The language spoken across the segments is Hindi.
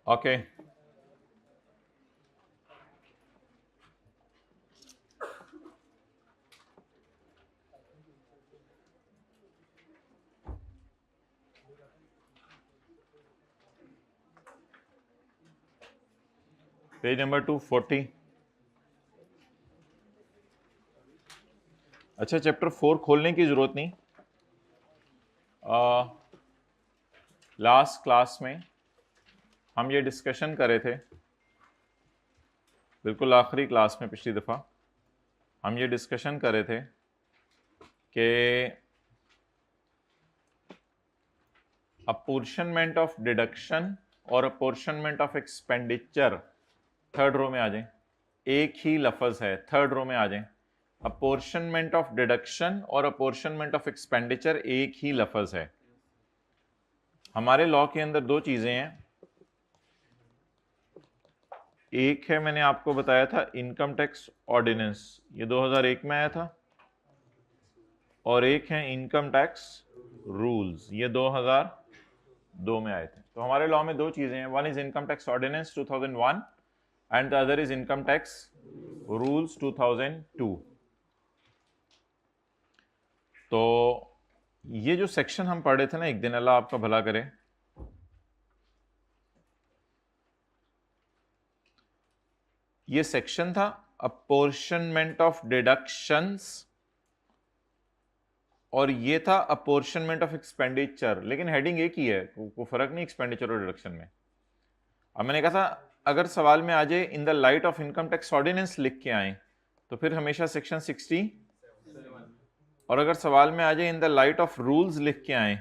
Okay, page number 240। अच्छा, चैप्टर 4 खोलने की जरूरत नहीं। लास्ट क्लास में हम ये डिस्कशन कर रहे थे, बिल्कुल आखिरी क्लास में पिछली दफ़ा हम ये डिस्कशन कर रहे थे कि अपोर्शनमेंट ऑफ डिडक्शन और apportionment of expenditure third row में आ जाए, एक ही लफ्ज है, थर्ड रो में आ जाए। अपोर्शनमेंट ऑफ डिडक्शन और अपोर्शनमेंट ऑफ एक्सपेंडिचर एक ही लफ्ज है। हमारे लॉ के अंदर दो चीजें हैं, एक है मैंने आपको बताया था इनकम टैक्स ऑर्डिनेंस, ये 2001 में आया था, और एक है इनकम टैक्स रूल्स, ये 2002 में आए थे। तो हमारे लॉ में दो चीजें हैं, one is income tax ordinance 2001 and the other is income tax rules 2002। तो ये जो सेक्शन हम पढ़े थे ना एक दिन, अल्लाह आपका भला करे, ये सेक्शन था अपोर्शनमेंट ऑफ डिडक्शंस और ये था अपोर्शनमेंट ऑफ एक्सपेंडिचर, लेकिन हेडिंग एक ही है, कोई फर्क नहीं एक्सपेंडिचर और डिडक्शन में। अब मैंने कहा था अगर सवाल में आ जाए in the light of income tax ordinance लिख के आए तो फिर हमेशा सेक्शन 60, और अगर सवाल में आ जाए in the light of rules लिख के आए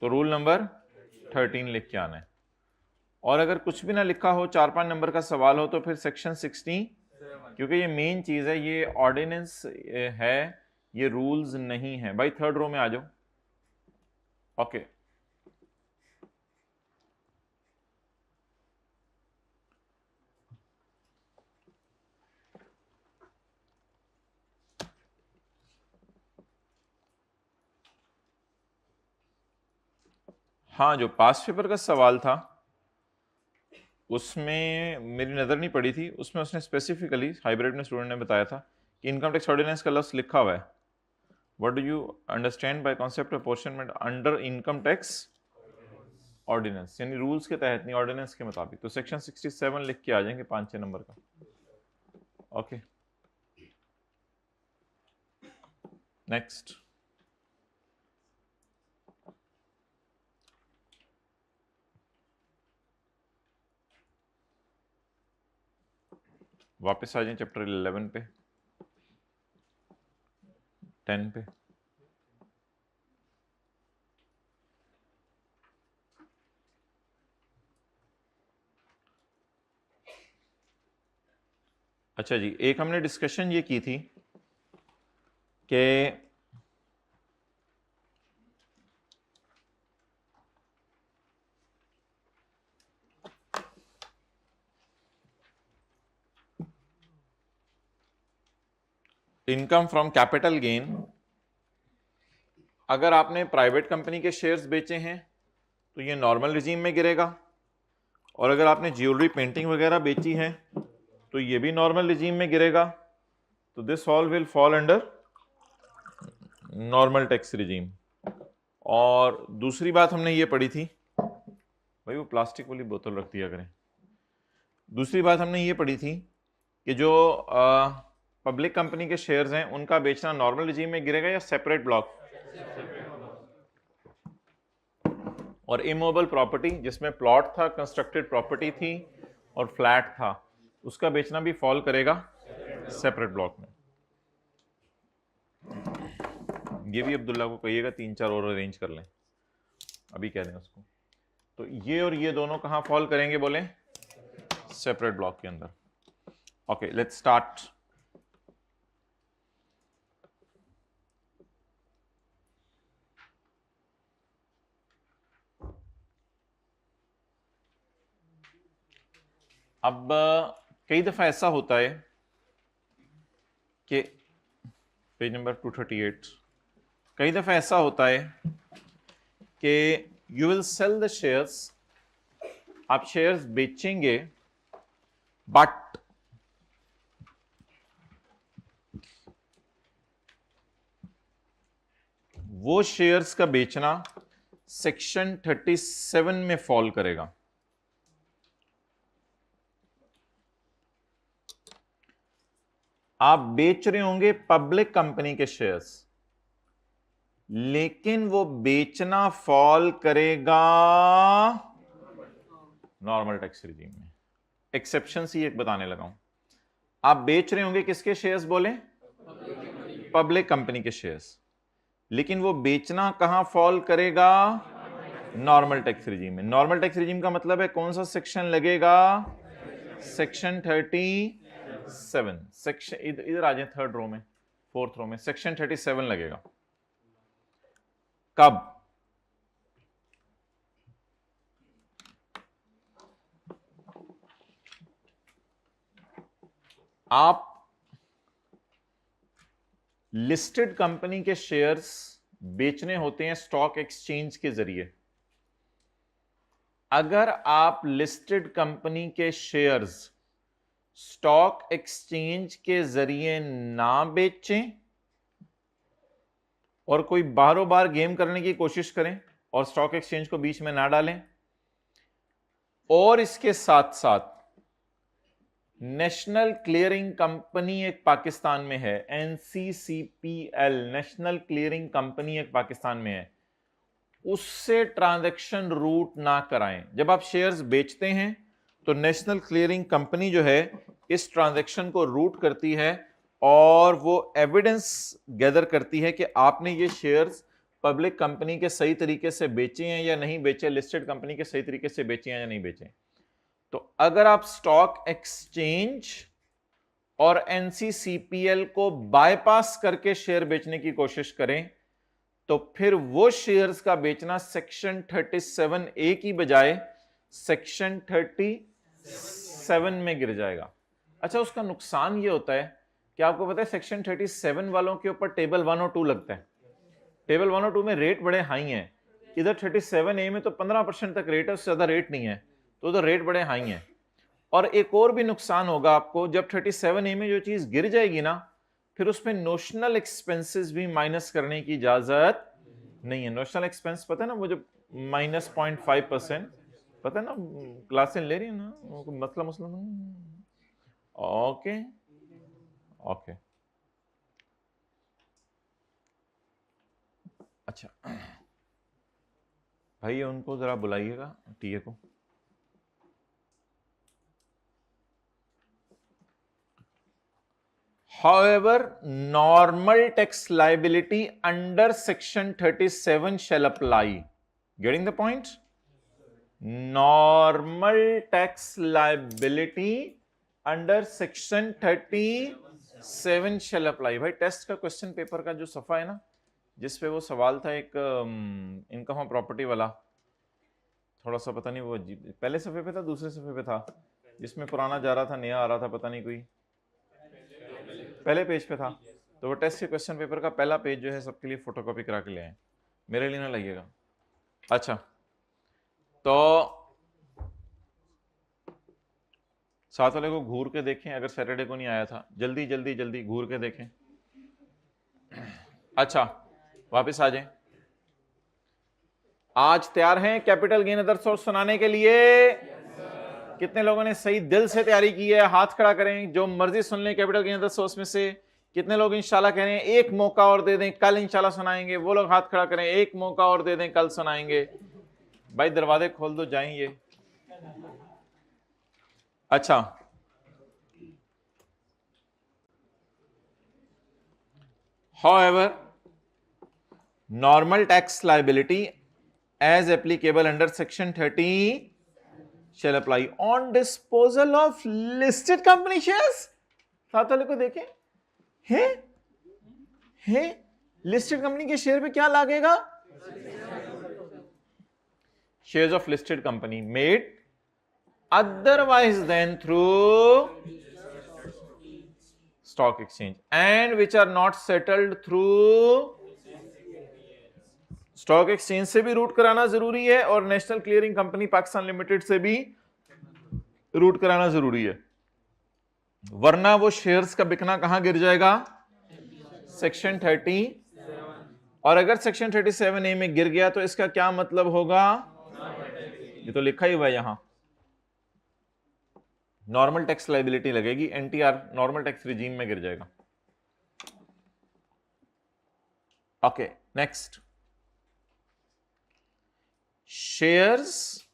तो रूल नंबर 13 लिख के आना है। और अगर कुछ भी ना लिखा हो, 4-5 नंबर का सवाल हो, तो फिर सेक्शन 60, क्योंकि ये मेन चीज है, ये ऑर्डिनेंस है, ये रूल्स नहीं है। भाई थर्ड रो में आ जाओ। ओके, हाँ, जो पास्ट पेपर का सवाल था उसमें मेरी नज़र नहीं पड़ी थी, उसमें उसने स्पेसिफिकली हाइब्रिड में स्टूडेंट ने बताया था कि इनकम टैक्स ऑर्डिनेंस का लफ्ज लिखा हुआ है, what do you understand by concept of apportionment under income tax ordinance, यानी रूल्स के तहत नहीं, ऑर्डिनेंस के मुताबिक। तो सेक्शन 67 लिख के आ जाएंगे 5-6 नंबर का। Okay, next. वापस आ जाए चैप्टर 11 पे, 10 पे। अच्छा जी, एक हमने डिस्कशन ये की थी कि इनकम फ्रॉम कैपिटल गेन, अगर आपने प्राइवेट कंपनी के शेयर्स बेचे हैं तो ये नॉर्मल रिजीम में गिरेगा, और अगर आपने ज्वेलरी पेंटिंग वगैरह बेची है तो ये भी नॉर्मल रिजीम में गिरेगा। तो this all will fall under normal tax regime. और दूसरी बात हमने ये पढ़ी थी, भाई वो प्लास्टिक वाली बोतल रख दिया करें। दूसरी बात हमने ये पढ़ी थी कि जो पब्लिक कंपनी के शेयर्स हैं उनका बेचना नॉर्मल रिजीम में गिरेगा या सेपरेट ब्लॉक, और इमूवेबल प्रॉपर्टी जिसमें प्लॉट था, कंस्ट्रक्टेड प्रॉपर्टी थी और फ्लैट था, उसका बेचना भी फॉल करेगा सेपरेट ब्लॉक में। ये भी अब्दुल्ला को कहिएगा 3-4 और अरेंज कर लें, अभी कह दें उसको। तो ये और ये दोनों कहां फॉल करेंगे बोले, सेपरेट ब्लॉक के अंदर। Okay, let's start. अब कई दफा ऐसा होता है कि पेज नंबर 238, कई दफा ऐसा होता है कि you will sell the shares आप शेयर्स बेचेंगे, बट वो शेयर्स का बेचना सेक्शन 37 में फॉल करेगा। आप बेच रहे होंगे पब्लिक कंपनी के शेयर्स, लेकिन वो बेचना फॉल करेगा नॉर्मल टैक्स रिजीम में। एक्सेप्शन ही एक बताने लगा हूं। आप बेच रहे होंगे किसके शेयर्स बोले? पब्लिक कंपनी के शेयर्स, लेकिन वो बेचना कहां फॉल करेगा? नॉर्मल टैक्स रिजीम में। नॉर्मल टैक्स रिजीम का मतलब है कौन सा सेक्शन लगेगा? सेक्शन 37। सेक्शन इधर आ जाए, थर्ड रो में, फोर्थ रो में सेक्शन 37 लगेगा। कब? आप लिस्टेड कंपनी के शेयर्स बेचने होते हैं स्टॉक एक्सचेंज के जरिए। अगर आप लिस्टेड कंपनी के शेयर्स स्टॉक एक्सचेंज के जरिए ना बेचें और कोई बारों बार गेम करने की कोशिश करें और स्टॉक एक्सचेंज को बीच में ना डालें, और इसके साथ साथ नेशनल क्लियरिंग कंपनी एक पाकिस्तान में है, NCCPL, नेशनल क्लियरिंग कंपनी एक पाकिस्तान में है, उससे ट्रांजैक्शन रूट ना कराएं। जब आप शेयर्स बेचते हैं तो नेशनल क्लियरिंग कंपनी जो है इस ट्रांजैक्शन को रूट करती है और वो एविडेंस गैदर करती है कि आपने ये शेयर्स पब्लिक कंपनी के सही तरीके से बेचे हैं या नहीं बेचे, लिस्टेड कंपनी के सही तरीके से बेचे हैं या नहीं बेचे। तो अगर आप स्टॉक एक्सचेंज और NCCPL को बायपास करके शेयर बेचने की कोशिश करें तो फिर वो शेयर्स का बेचना सेक्शन 37A की बजाय सेक्शन 37 में गिर जाएगा। अच्छा, उसका नुकसान ये होता है कि आपको पता है सेक्शन 37 वालों के ऊपर टेबल 1 और 2 लगता है। टेबल 1 और 2 में रेट बड़े हाई हैं, इधर 37A में तो 15% तक रेट है, उससे ज्यादा रेट नहीं है, तो उधर रेट बड़े हाई हैं। और एक और भी नुकसान होगा आपको, जब 37A में जो चीज गिर जाएगी ना, फिर उसमें नोशनल एक्सपेंसेस भी माइनस करने की इजाजत नहीं है। नोशनल एक्सपेंस पता है ना, वो जो -0.5%, पता है ना, क्लासें ले रही है ना, मतलब ओके ओके। अच्छा भाई, उनको जरा बुलाइएगा टीए को। However, normal tax liability under section 37 shall apply. Getting the point? Normal tax liability under section 37 shall apply. भाई टेस्ट का क्वेश्चन पेपर का जो सफा है ना, जिसपे वो सवाल था एक इनकम ऑफ प्रॉपर्टी वाला, थोड़ा सा पता नहीं वो पहले सफे पे था दूसरे सफे पे था, जिसमें पुराना जा रहा था नया आ रहा था, पता नहीं कोई पहले पेज पे था। तो वो टेस्ट के क्वेश्चन पेपर का पहला पेज जो है सबके लिए फोटोकॉपी करा के ले आए, मेरे लिए ना लगिएगा। अच्छा, तो साथ वाले को घूर के देखें, अगर सैटरडे को नहीं आया था, जल्दी जल्दी जल्दी घूर के देखें। अच्छा, वापस आ जाए। आज तैयार हैं कैपिटल गेन अदर सोर्स सुनाने के लिए? कितने लोगों ने सही दिल से तैयारी की है? हाथ खड़ा करें, जो मर्जी सुन लें कैपिटल गेन अदर सोर्स में से। कितने लोग इंशाल्लाह कह रहे हैं एक मौका और दे दें, कल इंशाल्लाह सुनाएंगे? वो लोग हाथ खड़ा करें, एक मौका और दे दें, कल सुनाएंगे। भाई दरवाजे खोल दो, जाएंगे। अच्छा, however, normal tax liability as applicable under section 30 shall apply on disposal of listed company shares। साथ वाले को देखें, है लिस्टेड कंपनी के शेयर पे क्या लागेगा? Shares of listed company made otherwise than through stock exchange and which are not settled through stock exchange से भी रूट कराना जरूरी है और national clearing company Pakistan limited से भी रूट कराना जरूरी है, वरना वो शेयर्स का बिकना कहां गिर जाएगा? सेक्शन 30। और अगर सेक्शन 37A में गिर गया तो इसका क्या मतलब होगा? ये तो लिखा ही हुआ है यहां, नॉर्मल टैक्स लाइबिलिटी लगेगी, एनटीआर नॉर्मल टैक्स रिजीम में गिर जाएगा। ओके, नेक्स्ट, शेयर्स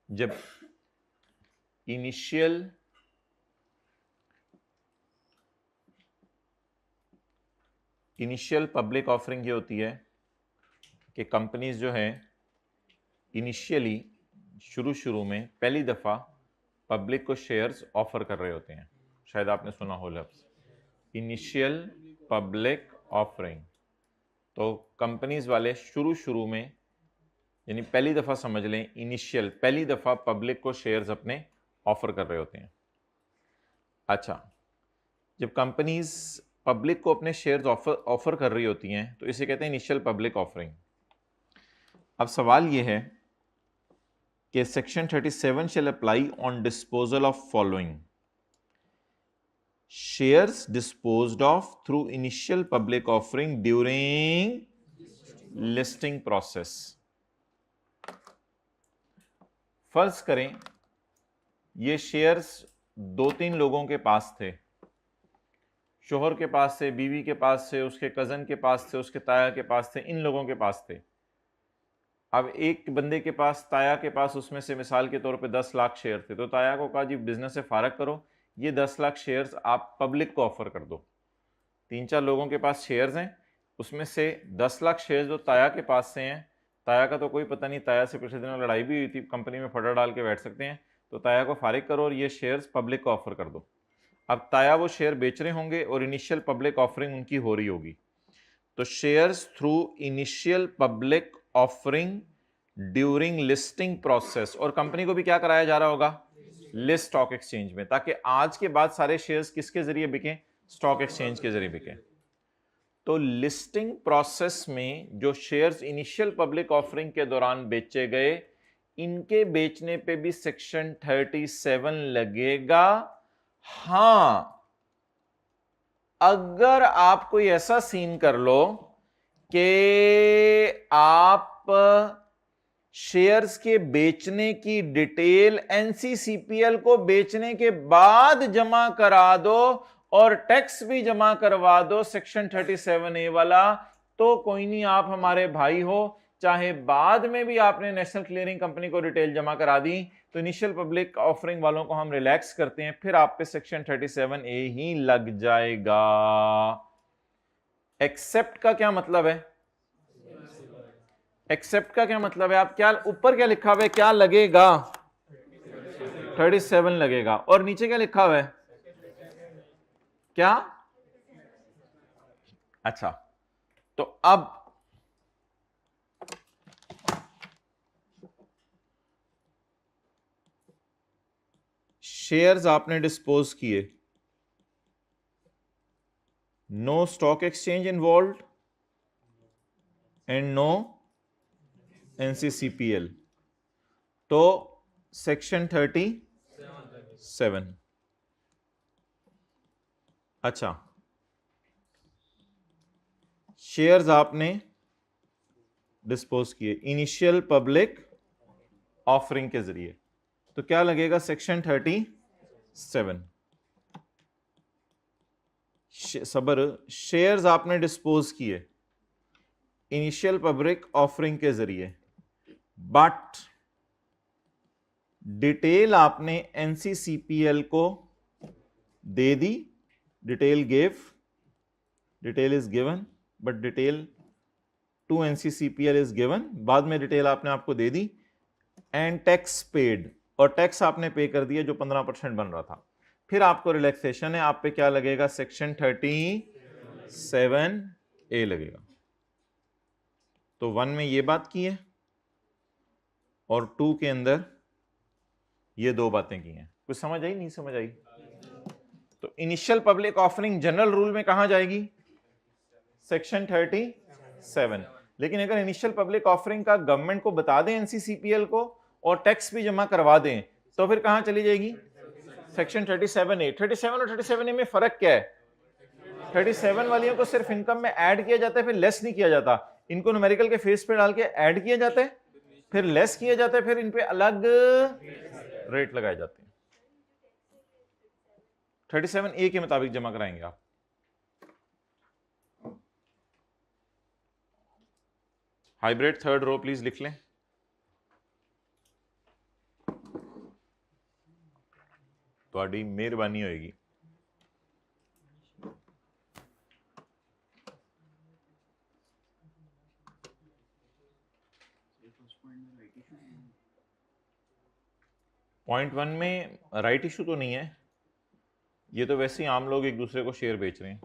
जब इनिशियल पब्लिक ऑफरिंग ये होती है कि कंपनीज जो है इनिशियली शुरू में पहली दफा पब्लिक को शेयर्स ऑफर कर रहे होते हैं। शायद आपने सुना हो लफ्ज इनिशियल पब्लिक ऑफरिंग। तो कंपनीज वाले शुरू में, यानी पहली दफा समझ लें, इनिशियल पहली दफा पब्लिक को शेयर्स अपने ऑफर कर रहे होते हैं। अच्छा, जब कंपनीज पब्लिक को अपने शेयर्स ऑफर कर रही होती हैं तो इसे कहते हैं इनिशियल पब्लिक ऑफरिंग। अब सवाल यह है कि section 37 shall apply on disposal of following: shares disposed of through initial public offering during listing process. फर्ज करें ये शेयर्स 2-3 लोगों के पास थे, शोहर के पास से, बीवी के पास से, उसके कज़न के पास से, उसके ताया के पास थे, इन लोगों के पास थे। अब एक बंदे के पास, ताया के पास, उसमें से मिसाल के तौर पे 10 लाख शेयर थे, तो ताया को कहा जी बिजनेस से फारग करो, ये 10 लाख शेयर्स आप पब्लिक को ऑफर कर दो। 3-4 लोगों के पास शेयर्स हैं, उसमें से 10 लाख शेयर्स जो ताया के पास से हैं, ताया का तो कोई पता नहीं, ताया से पिछले दिनों लड़ाई भी हुई थी, कंपनी में फटा डाल के बैठ सकते हैं, तो ताया को फारिग करो और ये शेयर्स पब्लिक को ऑफर कर दो। अब ताया वो शेयर बेच रहे होंगे और इनिशियल पब्लिक ऑफरिंग उनकी हो रही होगी, तो shares through initial public offering during listing process, और कंपनी को भी क्या कराया जा रहा होगा? लिस्ट स्टॉक एक्सचेंज में, ताकि आज के बाद सारे शेयर्स किसके जरिए बिकें? स्टॉक एक्सचेंज के जरिए बिकें। तो लिस्टिंग प्रोसेस में जो शेयर्स इनिशियल पब्लिक ऑफरिंग के दौरान बेचे गए, इनके बेचने पे भी सेक्शन 37 लगेगा। हां, अगर आप कोई ऐसा सीन कर लो कि आप शेयर्स के बेचने की डिटेल एनसीसीपीएल को बेचने के बाद जमा करा दो और टैक्स भी जमा करवा दो सेक्शन 37A वाला, तो कोई नहीं, आप हमारे भाई हो, चाहे बाद में भी आपने नेशनल क्लियरिंग कंपनी को डिटेल जमा करा दी, तो इनिशियल पब्लिक ऑफरिंग वालों को हम रिलैक्स करते हैं, फिर आप पे सेक्शन 37A ही लग जाएगा। एक्सेप्ट का क्या मतलब है? एक्सेप्ट का क्या मतलब है? आप क्या ऊपर क्या लिखा हुआ है, क्या लगेगा? 37 लगेगा, और नीचे क्या लिखा हुआ है? क्या? अच्छा, तो अब शेयर्स आपने डिस्पोज किए, no stock exchange involve and no NCCPL, तो सेक्शन 37। अच्छा, शेयर्स आपने डिस्पोज किए इनिशियल पब्लिक ऑफरिंग के जरिए, तो क्या लगेगा? सेक्शन 37। सबर, शेयर्स आपने डिस्पोज किए इनिशियल पब्लिक ऑफरिंग के जरिए, बट डिटेल आपने एनसीसीपीएल को दे दी, detail is given, but detail to NCCPL is given, बाद में डिटेल आपने आपको दे दी, एंड टैक्स पेड, और टैक्स आपने पे कर दिया जो 15% बन रहा था, फिर आपको रिलैक्सेशन है, आप पे क्या लगेगा? सेक्शन 37A लगेगा। तो 1 में ये बात की है और 2 के अंदर ये 2 बातें की हैं। कुछ समझ आई, नहीं समझ आई? तो initial public offering general rule में कहां जाएगी? सेक्शन 37। लेकिन अगर इनिशियल पब्लिक ऑफरिंग का गवर्नमेंट को बता दें एनसीसीपीएल को और टैक्स भी जमा करवा दें तो फिर कहां चली जाएगी? Section 37A। 37 और 37A में फर्क क्या है? 37 वालियों को सिर्फ इनकम में ऐड किया जाता है, फिर लेस नहीं किया जाता। इनको न्यूमेरिकल के फेस पे डाल के ऐड किया जाता है, फिर लेस किया जाता है, फिर इन पे अलग रेट लगाए जाते हैं। 37A के मुताबिक जमा कराएंगे आप। हाइब्रिड थर्ड रो प्लीज लिख लें। थोड़ी मेहरबानी होगी। पॉइंट 1 में राइट इशू तो नहीं है, ये तो वैसे ही आम लोग एक दूसरे को शेयर बेच रहे हैं।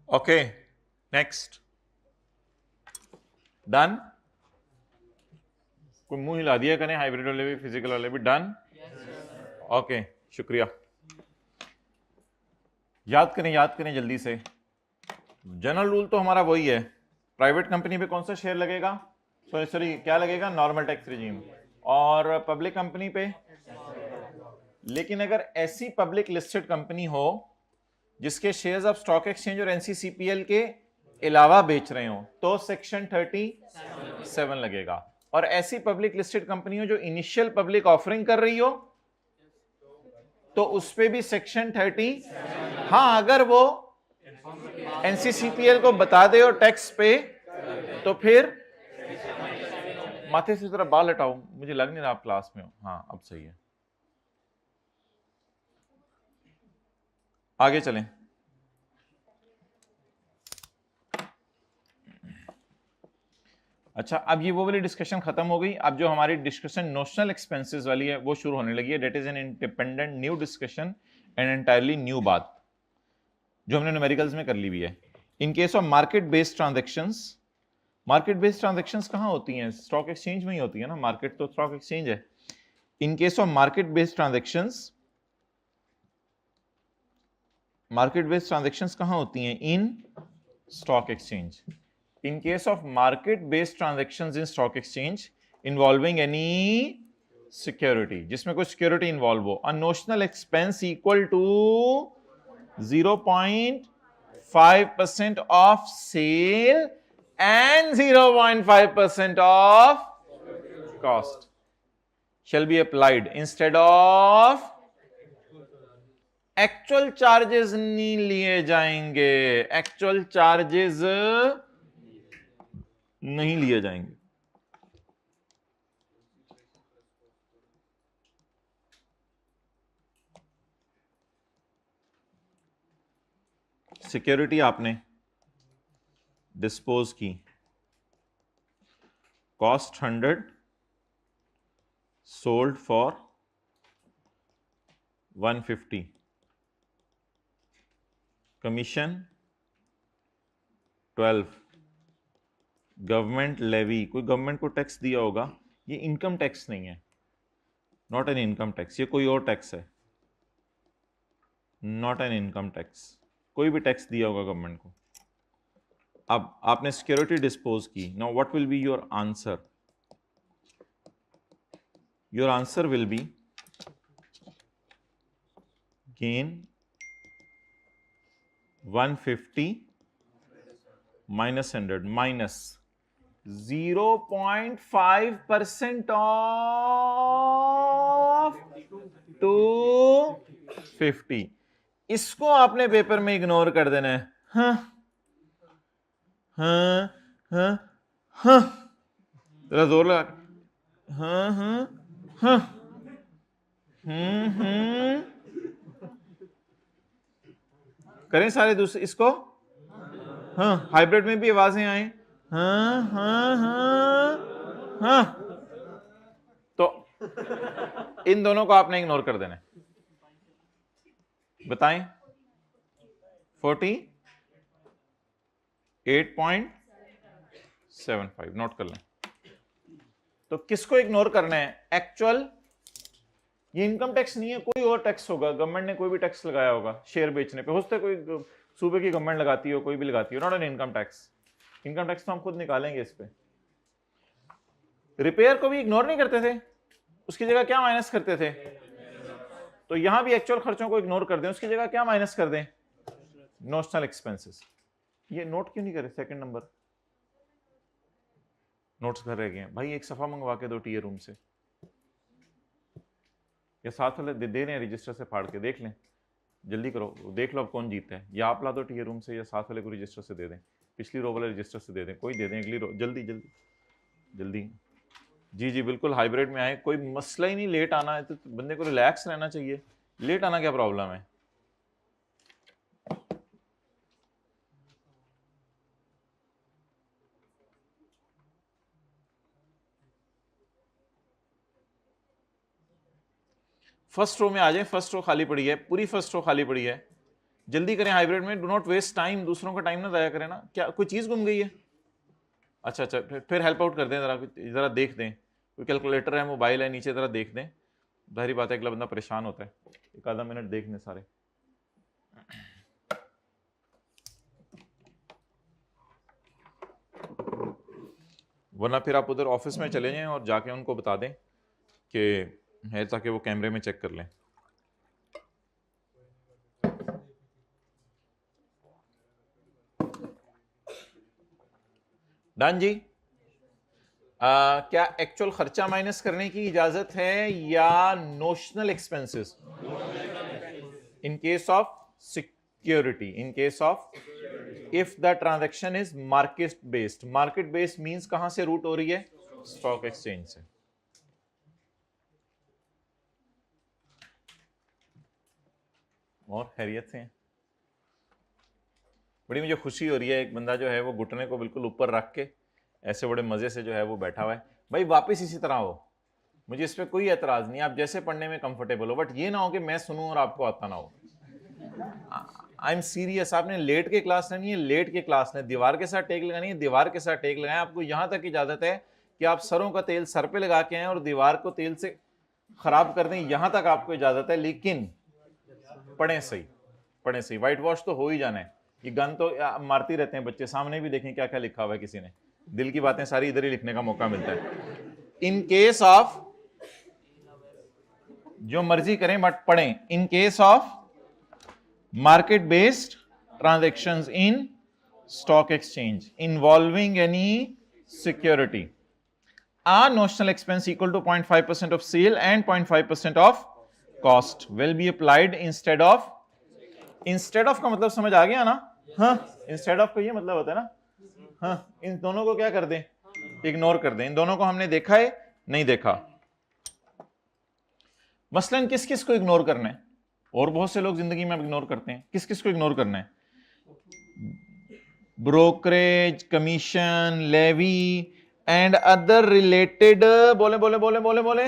Okay, next. डन? कोई मुंह हिला दिया करें, हाइब्रिड वाले भी फिजिकल वाले भी। डन? ओके, शुक्रिया। याद करें जल्दी से। जनरल रूल तो हमारा वही है, प्राइवेट कंपनी पे कौन सा शेयर लगेगा? सॉरी क्या लगेगा? Normal tax regime. और पब्लिक कंपनी पे? लेकिन अगर ऐसी पब्लिक लिस्टेड कंपनी हो जिसके शेयर्स आप स्टॉक एक्सचेंज और एनसीसीपीएल के अलावा बेच रहे हो तो सेक्शन 37 लगेगा। और ऐसी पब्लिक लिस्टेड कंपनी हो जो इनिशियल पब्लिक ऑफरिंग कर रही हो तो उस पे भी सेक्शन 30। हाँ, अगर वो एनसीसीपीएल को बता दे और टैक्स पे तो फिर माथे से जरा बाल हटाओ, मुझे लग नहीं रहा आप क्लास में हो। हाँ अब सही है, आगे चलें। अच्छा, अब ये वो वाली डिस्कशन खत्म हो गई। अब जो हमारी डिस्कशन नोशनल एक्सपेंसेस वाली है वो शुरू होने लगी है। That is an independent new discussion and entirely new बात जो हमने न्यूमेरिकल्स में कर ली हुई है। In case of market based transactions, market based transactions कहां होती हैं? स्टॉक एक्सचेंज में ही होती है ना, मार्केट तो स्टॉक एक्सचेंज है। In case of market based transactions, market based transactions कहां होती हैं? In stock exchange. In case of market-based transactions in stock exchange involving any security, जिसमें कोई security involve हो, a notional expense equal to 0.5% of sale and 0.5% of cost shall be applied instead of actual charges नहीं लिए जाएंगे, actual charges नहीं लिए जाएंगे। सिक्योरिटी आपने डिस्पोज की, cost 100, sold for 150, commission 12, government levy, कोई गवर्नमेंट को टैक्स दिया होगा, ये इनकम टैक्स नहीं है, नॉट एन इनकम टैक्स, ये कोई और टैक्स है, नॉट एन इनकम टैक्स। कोई भी टैक्स दिया होगा गवर्नमेंट को, अब आपने सिक्योरिटी डिस्पोज की, now what will be your answer? Your answer will be gain 150 minus 100 minus 0.5% of 250। इसको आपने पेपर में इग्नोर कर देना है। हाँ हाँ हाँ हाँ, जरा जोर लगा। हाँ हाँ हाँ करें सारे दूसरे इसको। हाँ, हाइब्रिड में भी आवाजें आए। हाँ हाँ हाँ हाँ, तो इन दोनों को आपने इग्नोर कर देना है। बताएं 48.75 नोट कर लें। तो किसको इग्नोर करना है? एक्चुअल, ये इनकम टैक्स नहीं है, कोई और टैक्स होगा, गवर्नमेंट ने कोई भी टैक्स लगाया होगा शेयर बेचने पे, हो सकता है कोई सूबे की गवर्नमेंट लगाती हो, कोई भी लगाती हो, not an income tax. Income tax तो हम खुद निकालेंगे इस पे। रिपेयर को भी इग्नोर नहीं करते थे, उसकी जगह क्या माइनस करते थे? तो यहां भी एक्चुअल खर्चों को इग्नोर कर दें, उसकी जगह क्या माइनस कर दें? Notional expenses. ये नोट क्यों नहीं करे? सेकंड नंबर नोट्स घर रह गए हैं भाई, एक सफा मंगवा के दो टीए रूम से, या साथ वाले दे रहे हैं रजिस्टर से फाड़ के, देख लें, जल्दी करो, देख लो अब कौन जीता है, या आप ला दो टीए रूम से या साथ वाले को रजिस्टर से दे दें, पिछली रो वाले रजिस्टर से दे दें, कोई दे दें अगली रो, जल्दी जल्दी जल्दी। जी जी बिल्कुल, हाइब्रिड में आए, कोई मसला ही नहीं। लेट आना है तो बंदे को रिलैक्स रहना चाहिए, लेट आना क्या प्रॉब्लम है? फर्स्ट रो में आ जाए, फर्स्ट रो खाली पड़ी है, पूरी फर्स्ट रो खाली पड़ी है, जल्दी करें हाइब्रिड में, डू नॉट वेस्ट टाइम, दूसरों का टाइम ना जाया करें ना। क्या कोई चीज गुम गई है? अच्छा अच्छा, फिर हेल्प आउट कर दें, जरा देख दें, कोई कैलकुलेटर है, मोबाइल है नीचे, जरा देख दें। जाहिर बात है अगला बंदा परेशान होता है, एक आधा मिनट देख लें सारे। वरना फिर आप उधर ऑफिस में चले जाएं और जाके उनको बता दें कि है, ताकि वो कैमरे में चेक कर लें। डन जी। क्या एक्चुअल खर्चा माइनस करने की इजाजत है या notional expenses? In case of security, in case of if the transaction is market based. Market based means कहां से रूट हो रही है? स्टॉक एक्सचेंज से। और खैरियत से हैं? बड़ी मुझे खुशी हो रही है, एक बंदा जो है वो घुटने को बिल्कुल ऊपर रख के ऐसे बड़े मजे से जो है वो बैठा हुआ है। भाई वापस इसी तरह हो, मुझे इस पर कोई एतराज नहीं, आप जैसे पढ़ने में कंफर्टेबल हो, बट ये ना हो कि मैं सुनूं और आपको आता ना हो। आई एम सीरियस, आपने लेट के क्लास लेनी है, लेट के क्लास लें, दीवार के साथ टेक लगानी है, दीवार के साथ टेक लगाएं। आपको यहां तक इजाजत है कि आप सरों का तेल सर पे लगा के आए और दीवार को तेल से खराब कर दें, यहां तक आपको इजाजत है, लेकिन पढ़ें सही, पढ़ें सही। व्हाइट वॉश तो हो ही जाना है, ये गन तो मारती रहते हैं बच्चे, सामने भी देखें क्या क्या लिखा हुआ है किसी ने, दिल की बातें सारी इधर ही लिखने का मौका मिलता है। इन केस ऑफ, जो मर्जी करें बट पढ़ें, इन case of market based transactions in stock exchange involving any security, a notional expense equal to 0.5% of sale and 0.5% of cost will be applied instead of। instead of का मतलब समझ आ गया ना? हाँ, instead of का ये मतलब होता है ना। हाँ, इन दोनों को क्या कर दें? इग्नोर कर दें। इन दोनों को हमने देखा है? नहीं देखा। मसलन किस किस को इग्नोर करना है? और बहुत से लोग जिंदगी में इग्नोर करते हैं। किस किस को इग्नोर करना है? Brokerage, commission, levy and other related, बोले बोले बोले बोले बोले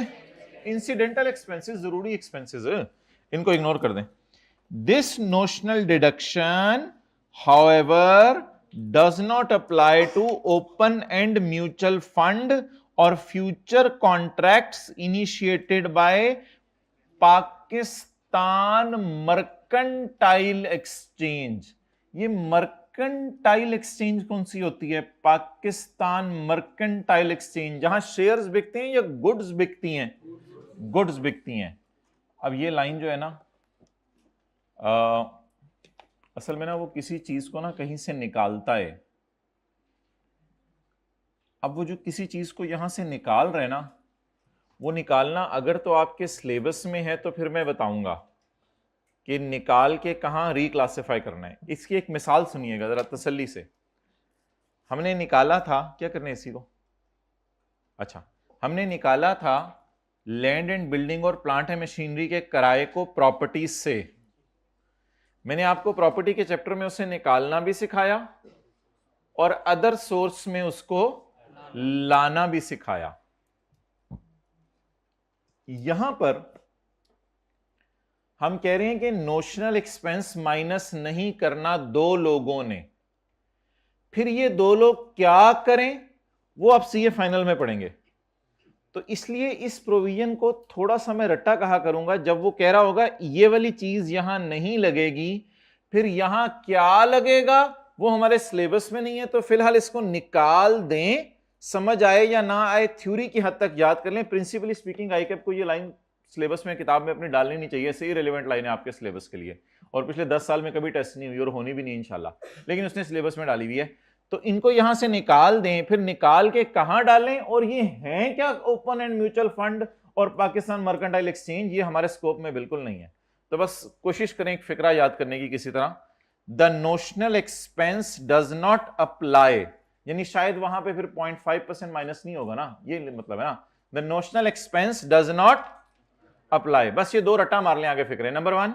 इंसिडेंटल एक्सपेंसेस, जरूरी एक्सपेंसेस, इनको इग्नोर कर दें। This notional deduction however does not apply to open end mutual fund और future contracts initiated by Pakistan mercantile exchange. ये मर्केंटाइल एक्सचेंज कौन सी होती है? पाकिस्तान मर्केंटाइल एक्सचेंज, जहां शेयर्स बिकते हैं या गुड्स बिकती हैं? गुड्स बिकती हैं। अब ये लाइन जो है ना, असल में ना वो किसी चीज को ना कहीं से निकालता है। अब वो जो किसी चीज को यहां से निकाल रहे ना, वो निकालना अगर तो आपके सिलेबस में है तो फिर मैं बताऊंगा कि निकाल के कहां रिक्लासिफाई करना है। इसकी एक मिसाल सुनिएगा जरा तसल्ली से। हमने निकाला था, क्या करने इसी को, अच्छा, हमने निकाला था लैंड एंड बिल्डिंग और प्लांट एंड मशीनरी के किराए को प्रॉपर्टीज से। मैंने आपको प्रॉपर्टी के चैप्टर में उसे निकालना भी सिखाया और अदर सोर्स में उसको लाना भी सिखाया। यहां पर हम कह रहे हैं कि नोशनल एक्सपेंस माइनस नहीं करना दो लोगों ने। फिर ये दो लोग क्या करें वो आप सीए फाइनल में पढ़ेंगे। तो इसलिए इस प्रोविजन को थोड़ा सा मैं रट्टा कहा करूंगा। जब वो कह रहा होगा ये वाली चीज यहां नहीं लगेगी, फिर यहां क्या लगेगा वो हमारे सिलेबस में नहीं है, तो फिलहाल इसको निकाल दें। समझ आए या ना आए, थ्योरी की हद तक याद कर लें। प्रिंसिपली स्पीकिंग आईकेप को ये लाइन सिलेबस में किताब में अपनी डालनी नहीं चाहिए, सही रिलेवेंट लाइन है आपके सिलेबस के लिए, और पिछले 10 साल में कभी टेस्ट नहीं हुई और होनी भी नहीं इंशाल्लाह, लेकिन उसने सिलेबस में डाली हुई है। तो इनको यहां से निकाल दें, फिर निकाल के कहां डालें, और ये हैं क्या ओपन एंड म्यूचुअल फंड और पाकिस्तान मर्केंटाइल एक्सचेंज, ये हमारे स्कोप में बिल्कुल नहीं है। तो बस कोशिश करें एक फिक्रा याद करने की किसी तरह। The notional expense does not apply, यानी शायद वहां पे फिर 0.5% माइनस नहीं होगा ना, ये मतलब है ना। The notional expense does not apply, बस ये दो रट्टा मार लें आगे फिक्रे। Number 1,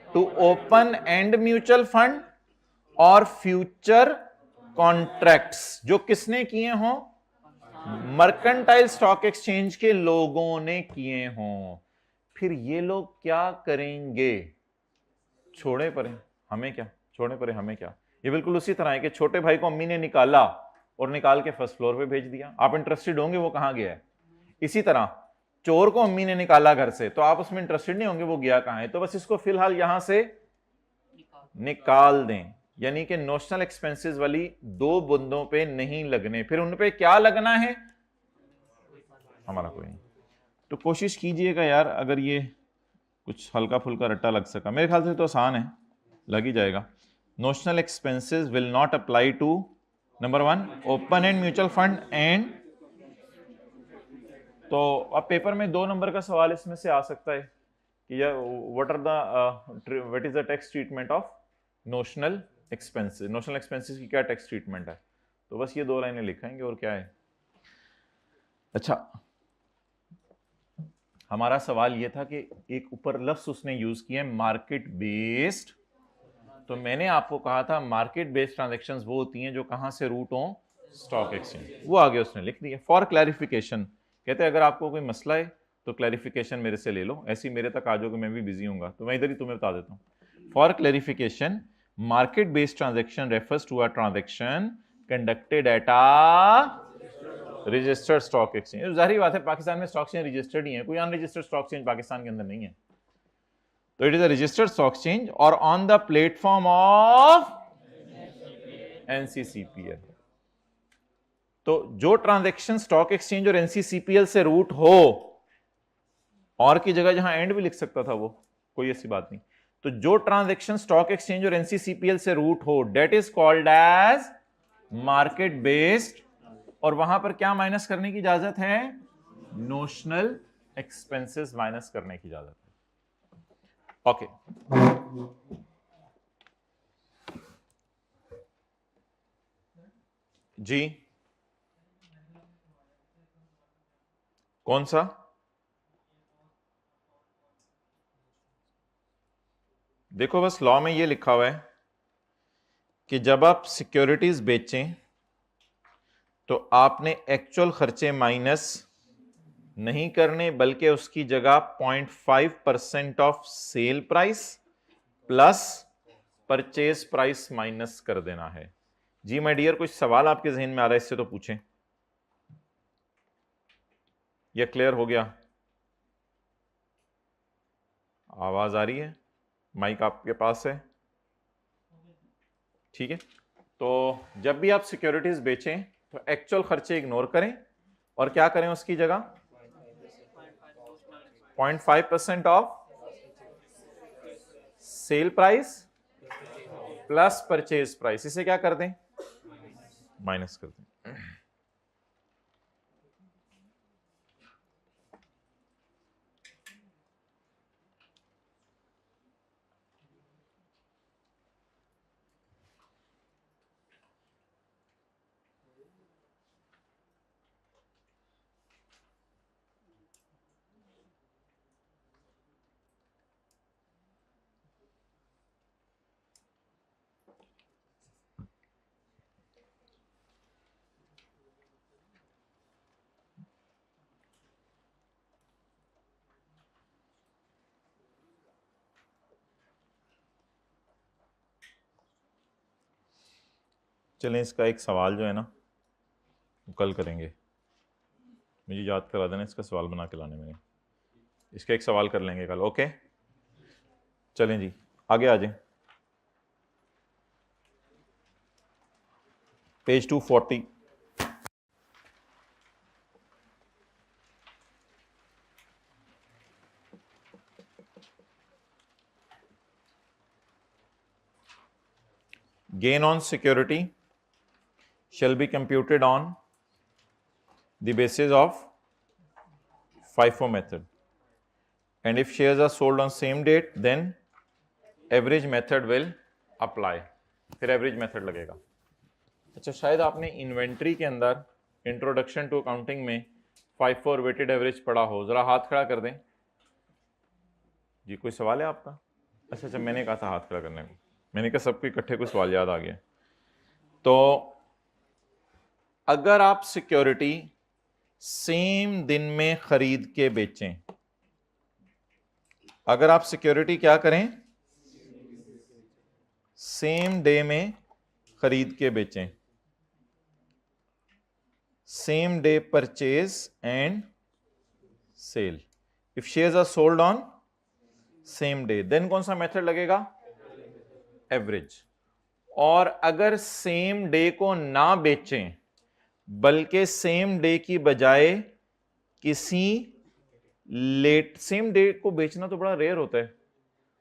to open end mutual fund और फ्यूचर कॉन्ट्रैक्ट्स जो किसने किए हों, मर्केंटाइल स्टॉक एक्सचेंज के लोगों ने किए हों। फिर ये लोग क्या करेंगे, छोड़े परे हमें क्या, छोड़े परे हमें क्या। ये बिल्कुल उसी तरह है कि छोटे भाई को अम्मी ने निकाला और निकाल के फर्स्ट फ्लोर पे भेज दिया। आप इंटरेस्टेड होंगे वो कहां गया है। इसी तरह चोर को अम्मी ने निकाला घर से, तो आप उसमें इंटरेस्टेड नहीं होंगे वो गया कहां है। तो बस इसको फिलहाल यहां से निकाल दें, यानी कि नोशनल एक्सपेंसेस वाली दो बंदों पे नहीं लगने, फिर उन पे क्या लगना है, हमारा कोई नहीं। तो कोशिश कीजिएगा यार, अगर ये कुछ हल्का फुल्का रट्टा लग सका, मेरे ख्याल से तो आसान है, लग ही जाएगा। Notional expenses will not apply to number 1 open end mutual fund and, तो अब पेपर में 2 नंबर का सवाल इसमें से आ सकता है कि what is the tax treatment of notional expenses, notional expenses की क्या टैक्स ट्रीटमेंट है। तो बस ये 2 लाइनें लिखेंगे और क्या है। अच्छा, हमारा सवाल ये था कि एक ऊपर लफ्ज उसने यूज किया मार्केट बेस्ड। तो मैंने आपको कहा था मार्केट बेस्ड ट्रांजैक्शंस वो होती हैं जो कहां से रूट हो, स्टॉक एक्सचेंज। वो आगे उसने लिख दिया फॉर क्लैरिफिकेशन। कहते हैं अगर आपको कोई मसला है तो क्लैरिफिकेशन मेरे से ले लो, ऐसी मेरे तक आ जाओगे, मैं भी बिजी हूंगा, तो मैं इधर ही तुम्हें बता देता हूं। For clarification, market based transaction refers to a transaction conducted at a registered stock exchange. जाहिर बात है पाकिस्तान में स्टॉक एक्सचेंज रजिस्टर्ड ही है, कोई अनरजिस्टर्ड स्टॉक एक्सचेंज पाकिस्तान के अंदर नहीं है। तो it is a registered stock exchange और ऑन द प्लेटफॉर्म ऑफ एनसीसीपीएल। तो जो ट्रांजैक्शन स्टॉक एक्सचेंज और एनसीसीपीएल से रूट हो, और की जगह जहां एंड भी लिख सकता था वो, कोई ऐसी बात नहीं। तो जो ट्रांजैक्शन स्टॉक एक्सचेंज और एनसीसीपीएल से रूट हो that is called as market based, और वहां पर क्या माइनस करने की इजाजत है, नोशनल एक्सपेंसेस माइनस करने की इजाजत है। ओके, जी कौन सा, देखो बस लॉ में ये लिखा हुआ है कि जब आप सिक्योरिटीज बेचें तो आपने एक्चुअल खर्चे माइनस नहीं करने, बल्कि उसकी जगह 0.5% of sale price plus purchase price minus कर देना है। जी माय डियर, कुछ सवाल आपके जहन में आ रहा है इससे तो पूछें, यह क्लियर हो गया? आवाज आ रही है? माइक आपके पास है? ठीक है, तो जब भी आप सिक्योरिटीज बेचें तो एक्चुअल खर्चे इग्नोर करें और क्या करें उसकी जगह 0.5% of sale price plus purchase price, इसे क्या कर दें, माइनस कर दें। चलें, इसका एक सवाल जो है ना कल करेंगे, मुझे याद करा देना, इसका सवाल बना के लाने में, इसका एक सवाल कर लेंगे कल। ओके, चलें जी आगे आ जाएं। Page 240। Gain on security shall be computed on the basis of FIFO method, and if shares are sold on same date then average method will apply। फिर एवरेज मेथड लगेगा। अच्छा, शायद आपने इन्वेंट्री के अंदर इंट्रोडक्शन टू अकाउंटिंग में FIFO और वेटेड एवरेज पढ़ा हो, जरा हाथ खड़ा कर दें जी। कोई सवाल है आपका? अच्छा, मैंने कहा था हाथ खड़ा करने को, मैंने कहा सबको इकट्ठे कोई सवाल याद आ गया। तो अगर आप सिक्योरिटी सेम दिन में खरीद के बेचें, अगर आप सिक्योरिटी क्या करें, सेम डे में खरीद के बेचें, same day purchase and sale, if shares are sold on same day then कौन सा मेथड लगेगा, एवरेज। और अगर सेम डे को ना बेचें बल्कि सेम डे की बजाय किसी लेट, सेम डे को बेचना तो बड़ा रेयर होता है,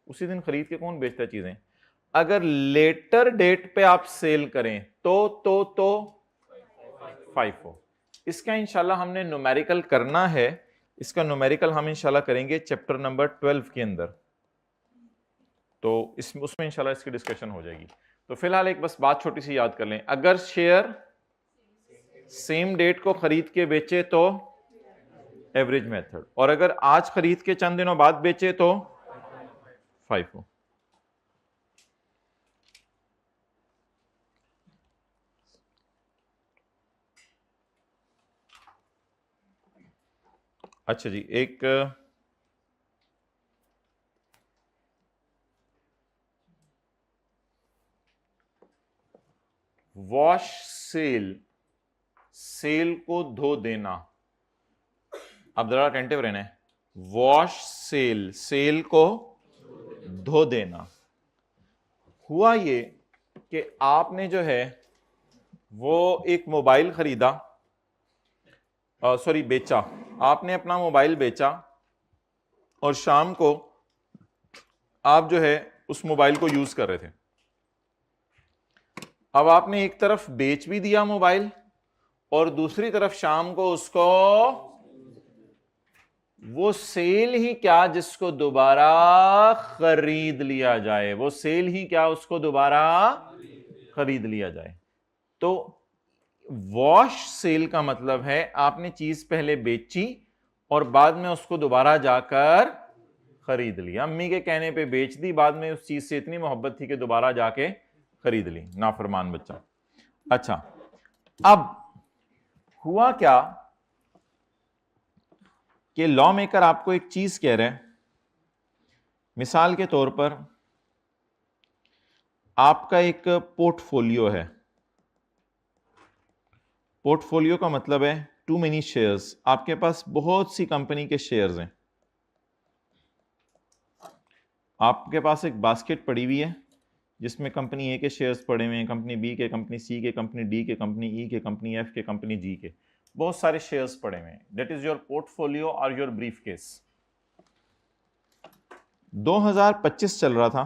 उसी दिन खरीद के कौन बेचता है चीजें, अगर लेटर डेट पे आप सेल करें तो FIFO। इसका इंशाल्लाह हमने न्यूमेरिकल करना है, इसका न्यूमेरिकल हम इंशाल्लाह करेंगे चैप्टर नंबर 12 के अंदर, तो उसमें इंशाल्लाह इसकी डिस्कशन हो जाएगी। तो फिलहाल एक बस बात छोटी सी याद कर लें, अगर शेयर सेम डेट को खरीद के बेचे तो एवरेज मेथड, और अगर आज खरीद के चंद दिनों बाद बेचे तो FIFO। अच्छा जी, एक वॉश सेल, सेल को धो देना, अब जरा अटेंटिव रहना है, वॉश सेल, सेल को धो देना। हुआ ये कि आपने जो है वो एक मोबाइल खरीदा, सॉरी बेचा, आपने अपना मोबाइल बेचा और शाम को आप जो है उस मोबाइल को यूज कर रहे थे। अब आपने एक तरफ बेच भी दिया मोबाइल और दूसरी तरफ शाम को उसको, वो सेल ही क्या जिसको दोबारा खरीद लिया जाए, वो सेल ही क्या उसको दोबारा खरीद लिया जाए। तो वॉश सेल का मतलब है आपने चीज पहले बेची और बाद में उसको दोबारा जाकर खरीद लिया, अम्मी के कहने पे बेच दी, बाद में उस चीज से इतनी मोहब्बत थी कि दोबारा जाके खरीद ली, नाफरमान बच्चा। अच्छा, अब हुआ क्या कि लॉ मेकर आपको एक चीज कह रहे हैं, मिसाल के तौर पर आपका एक पोर्टफोलियो है, पोर्टफोलियो का मतलब है टू मेनी शेयर्स, आपके पास बहुत सी कंपनी के शेयर्स हैं, आपके पास एक बास्केट पड़ी हुई है जिसमें कंपनी ए के शेयर्स पड़े हुए हैं, कंपनी बी के, कंपनी सी के, कंपनी डी के, कंपनी ई के, कंपनी एफ के, कंपनी जी के, बहुत सारे शेयर्स पड़े हुए हैं। दैट इज योर पोर्टफोलियो और योर ब्रीफ केस। 2025 चल रहा था,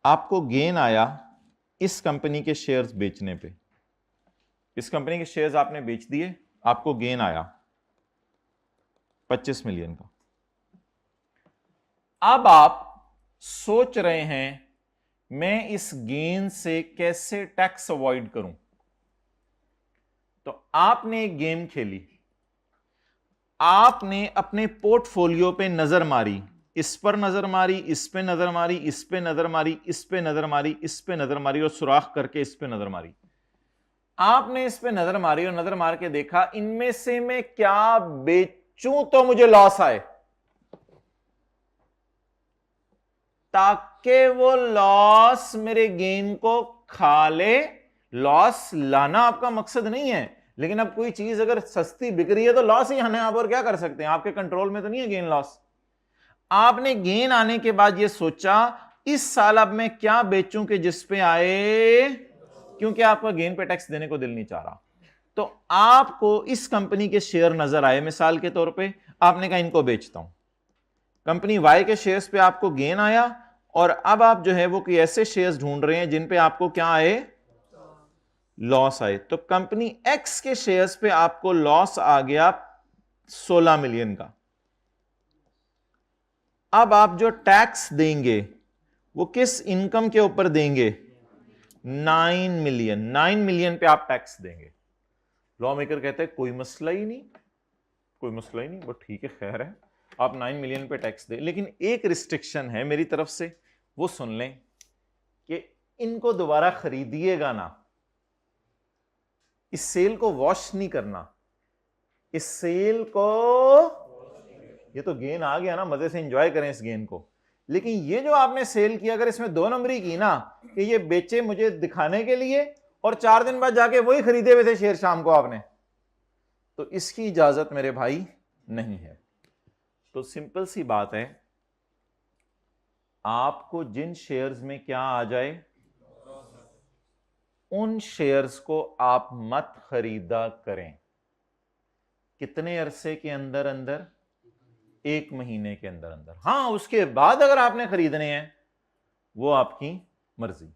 आपको गेन आया इस कंपनी के शेयर्स बेचने पे। इस कंपनी के शेयर्स आपने बेच दिए, आपको गेन आया 25 मिलियन का। अब आप सोच रहे हैं मैं इस गेन से कैसे टैक्स अवॉइड करूं। तो आपने एक गेम खेली, आपने अपने पोर्टफोलियो पे नजर मारी, इस पर नजर मारी, इस पे नजर मारी, इस पे नजर मारी, इस पे नजर मारी, इस पे नजर मारी और सुराख करके इस पे नजर मारी। आपने इस पे नजर मारी और नजर मार के देखा इनमें से मैं क्या बेचूं तो मुझे लॉस आए, ताकि वो लॉस मेरे गेन को खा ले। लॉस लाना आपका मकसद नहीं है, लेकिन अब कोई चीज अगर सस्ती बिक रही है तो लॉस ही आना है, आप और क्या कर सकते हैं, आपके कंट्रोल में तो नहीं है गेन लॉस। आपने गेन आने के बाद ये सोचा इस साल अब मैं क्या बेचूं कि जिस पे आए, क्योंकि आपका गेन पे टैक्स देने को दिल नहीं चाह रहा। तो आपको इस कंपनी के शेयर नजर आए मिसाल के तौर पे, आपने कहा इनको बेचता हूं। कंपनी वाई के शेयर्स पे आपको गेन आया और अब आप जो है वो कोई ऐसे शेयर्स ढूंढ रहे हैं जिन पे आपको क्या आए, लॉस आए। तो कंपनी एक्स के शेयर्स पे आपको लॉस आ गया 16 मिलियन का। अब आप जो टैक्स देंगे वो किस इनकम के ऊपर देंगे, 9 मिलियन। 9 मिलियन पे आप टैक्स देंगे। लॉ मेकर कहते हैं कोई मसला ही नहीं, कोई मसला ही नहीं, वो ठीक है, खैर है, आप 9 मिलियन पे टैक्स दें, लेकिन एक रिस्ट्रिक्शन है मेरी तरफ से, वो सुन लें कि इनको दोबारा खरीदिएगा ना, इस सेल को वॉश नहीं करना, इस सेल को, ये तो गेन आ गया ना, मजे से एंजॉय करें इस गेन को, लेकिन ये जो आपने सेल किया अगर इसमें 2 नंबरी की ना कि ये बेचे मुझे दिखाने के लिए और 4 दिन बाद जाके वही खरीदे हुए थे शेयर शाम को आपने, तो इसकी इजाजत मेरे भाई नहीं है। तो सिंपल सी बात है, आपको जिन शेयर्स में क्या आ जाए उन शेयर्स को आप मत खरीदा करें। कितने अरसे के अंदर अंदर, 1 महीने के अंदर अंदर। हां, उसके बाद अगर आपने खरीदने हैं वो आपकी मर्जी।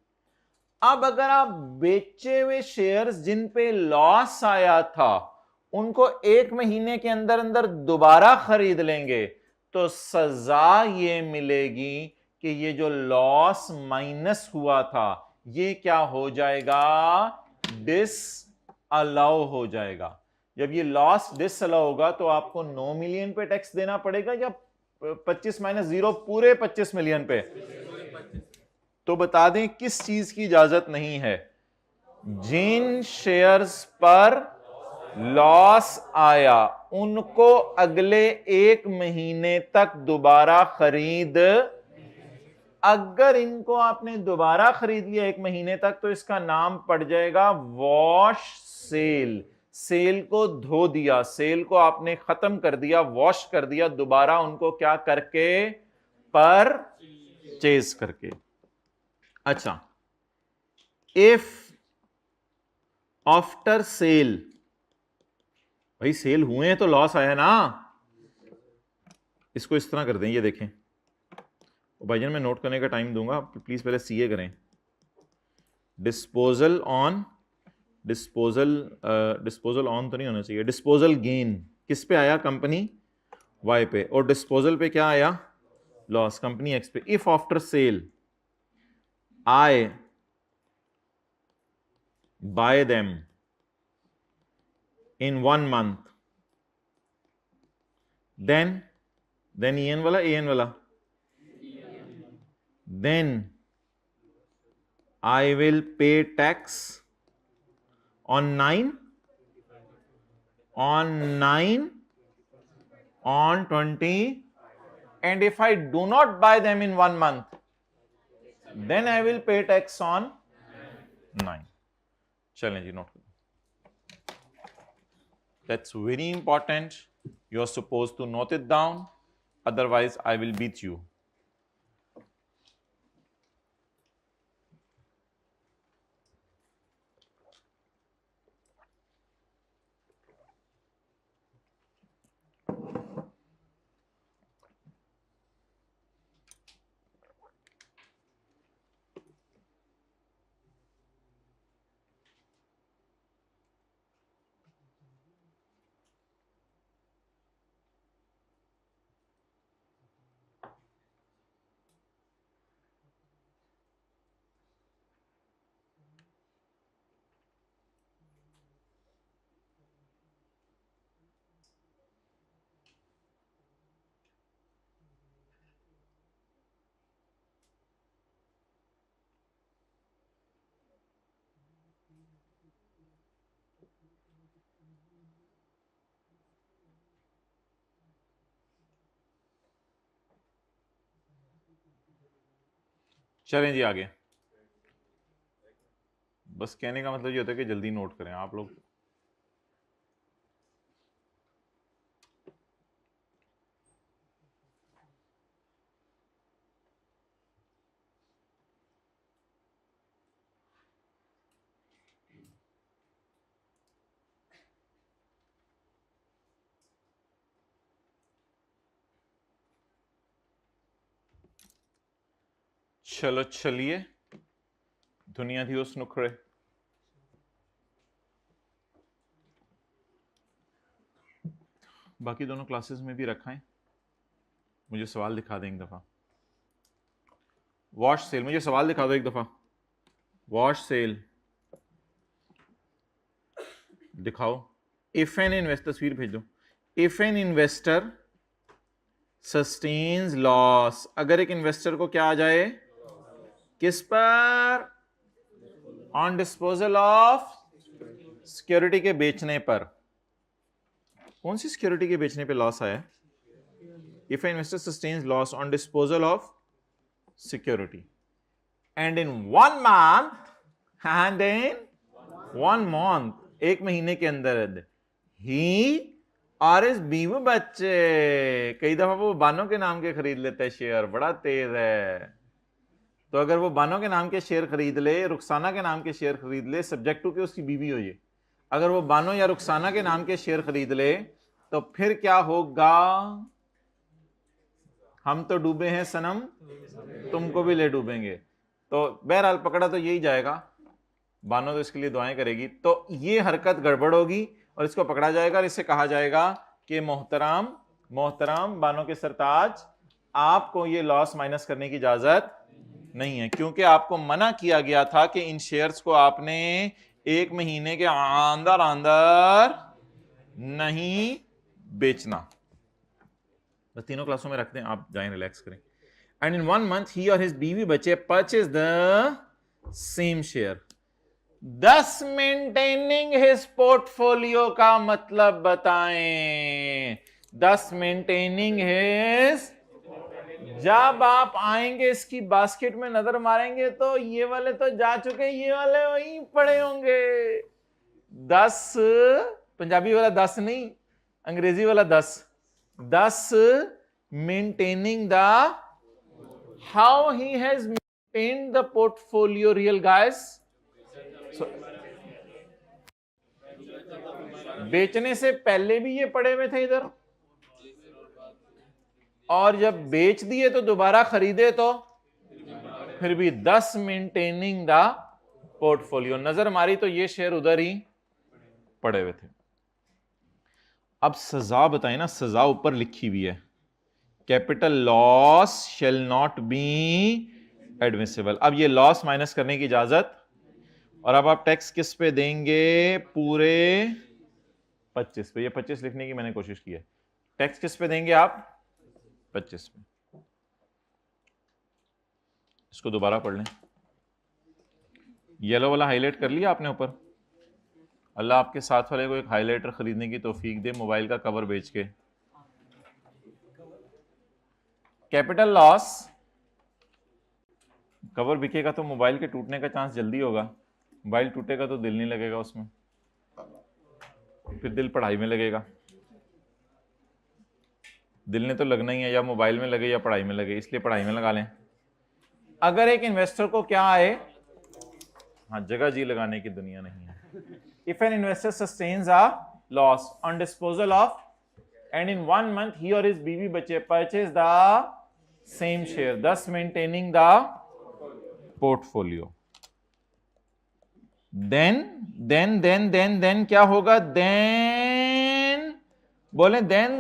अब अगर आप बेचे हुए शेयर्स जिन पे लॉस आया था उनको 1 महीने के अंदर अंदर दोबारा खरीद लेंगे तो सजा ये मिलेगी कि ये जो लॉस माइनस हुआ था ये क्या हो जाएगा, डिस अलाउ हो जाएगा। जब ये लॉस डिस अलाउ होगा तो आपको 9 मिलियन पे टैक्स देना पड़ेगा या 25 माइनस 0 पूरे 25 मिलियन पे। तो बता दें किस चीज की इजाजत नहीं है, जिन शेयर्स पर लॉस आया उनको अगले 1 महीने तक दोबारा खरीद। अगर इनको आपने दोबारा खरीद लिया 1 महीने तक तो इसका नाम पड़ जाएगा वॉश सेल। सेल को धो दिया, सेल को आपने खत्म कर दिया, वॉश कर दिया, दोबारा उनको क्या करके, परचेज करके। अच्छा, इफ आफ्टर सेल, भाई सेल हुए हैं तो लॉस आया ना, इसको इस तरह कर दें, ये देखें भाईजान, मैं नोट करने का टाइम दूंगा, प्लीज पहले सीए करें। डिस्पोजल ऑन, डिस्पोजल ऑन तो नहीं होना चाहिए, डिस्पोजल गेन किस पे आया, कंपनी वाई पे, और डिस्पोजल पे क्या आया, लॉस कंपनी एक्स पे। If after sale I bye them in 1 month, then EN वाला, AN वाला, then I will pay tax on 9, on 9, on 20, and if I do not buy them in 1 month, then I will pay tax on 9. चलें जी, नोट करें। That's very important. You are supposed to note it down. Otherwise, I will beat you. चलें जी आगे। बस कहने का मतलब ये होता है कि जल्दी नोट करें आप लोग। चलो चलिए, दुनिया थी उस नुखड़े। बाकी दोनों क्लासेस में भी रखा है। मुझे सवाल दिखा दें एक दफा। वॉश सेल, मुझे सवाल दिखा दो एक दफा। वॉश सेल दिखाओ। इफ एन इन्वेस्टर, तस्वीर भेज दो। If an investor sustains loss, अगर एक इन्वेस्टर को क्या आ जाए, किस पर, ऑन डिस्पोजल ऑफ सिक्योरिटी के बेचने पर। कौन सी सिक्योरिटी के बेचने पे लॉस आया? If investor sustains loss on disposal of security and in 1 month, एक महीने के अंदर ही और इस बीवी बच्चे, कई दफा वो बानो के नाम के खरीद लेते हैं शेयर, बड़ा तेज है। तो अगर वो बानो के नाम के शेयर खरीद ले, रुखसाना के नाम के शेयर खरीद ले, सब्जेक्ट टू कि उसकी बीवी हो ये, अगर वो बानो या रुखसाना के नाम के शेयर खरीद ले तो फिर क्या होगा? हम तो डूबे हैं सनम, तुमको भी ले डूबेंगे। तो बहरहाल पकड़ा तो यही जाएगा, बानो तो इसके लिए दुआएं करेगी। तो ये हरकत गड़बड़ होगी और इसको पकड़ा जाएगा और इससे कहा जाएगा कि मोहतरम बानो के सरताज, आपको ये लॉस माइनस करने की इजाजत नहीं है, क्योंकि आपको मना किया गया था कि इन शेयर्स को आपने एक महीने के अंदर अंदर नहीं बेचना। बस तीनों क्लासों में रखते हैं, आप जाएं रिलैक्स करें। एंड इन 1 मंथ ही और हिज बीवी बच्चे परचेज द सेम शेयर, दस मेंटेनिंग हिज पोर्टफोलियो का मतलब बताएं। दस मेंटेनिंग हिज, जब आप आएंगे इसकी बास्केट में नजर मारेंगे तो ये वाले तो जा चुके, ये वाले वहीं पड़े होंगे। 10, पंजाबी वाला 10 नहीं, अंग्रेजी वाला 10। 10 maintaining the, how he has maintained the portfolio real guys. बेचने से पहले भी ये पड़े हुए थे इधर, और जब बेच दिए तो दोबारा खरीदे तो फिर भी 10 मेंटेनिंग द पोर्टफोलियो, नजर मारी तो ये शेयर उधर ही पड़े हुए थे। अब सजा बताए ना, सजा ऊपर लिखी हुई है, capital loss shall not be admissible. अब ये लॉस माइनस करने की इजाजत, और अब आप टैक्स किस पे देंगे? पूरे 25 पे। ये 25 लिखने की मैंने कोशिश की है। टैक्स किस पे देंगे आप? 25 पे। इसको दोबारा पढ़ लें। येलो वाला हाईलाइट कर लिया आपने ऊपर? अल्लाह आपके साथ वाले को एक हाईलाइटर खरीदने की तौफीक दे, मोबाइल का कवर बेच के। कैपिटल लॉस, कवर बिकेगा तो मोबाइल के टूटने का चांस जल्दी होगा, मोबाइल टूटेगा तो दिल नहीं लगेगा उसमें, फिर दिल पढ़ाई में लगेगा। दिल ने तो लगना ही है, या मोबाइल में लगे या पढ़ाई में लगे, इसलिए पढ़ाई में लगा लें। अगर एक इन्वेस्टर को क्या आए, हाँ जगह जी लगाने की दुनिया नहीं है। If an investor sustains a loss on disposal of and in 1 month ही और हिज बीवी बच्चे purchase the same share, thus maintaining the portfolio, then क्या होगा? then बोले then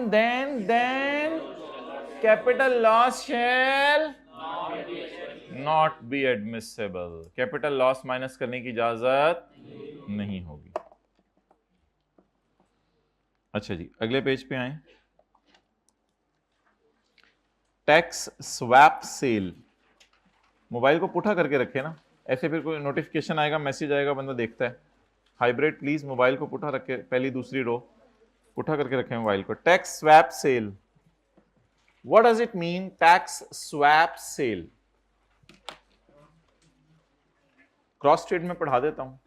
capital loss shall not be admissible, capital loss minus करने की इजाजत नहीं होगी। अच्छा जी, अगले पेज पे आए। टैक्स स्वैप सेल, मोबाइल को पुठा करके रखे ना, ऐसे फिर कोई नोटिफिकेशन आएगा, मैसेज आएगा, बंदा देखता है। हाइब्रिड प्लीज मोबाइल को पुठा रखे, पहली दूसरी रो पुठा करके रखें मोबाइल को। Tax swap sale, what does it mean? Tax swap sale, cross trade में पढ़ा देता हूं,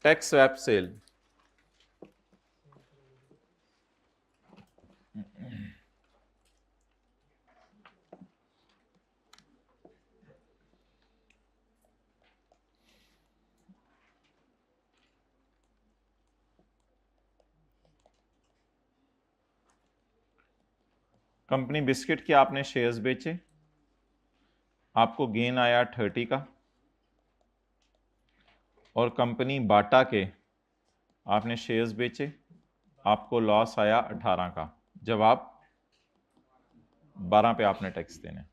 tax swap sale. Company biscuit के आपने शेयर्स बेचे, आपको गेन आया 30 का, और कंपनी बाटा के आपने शेयर्स बेचे, आपको लॉस आया 18 का। जवाब 12 पे आपने टैक्स देने।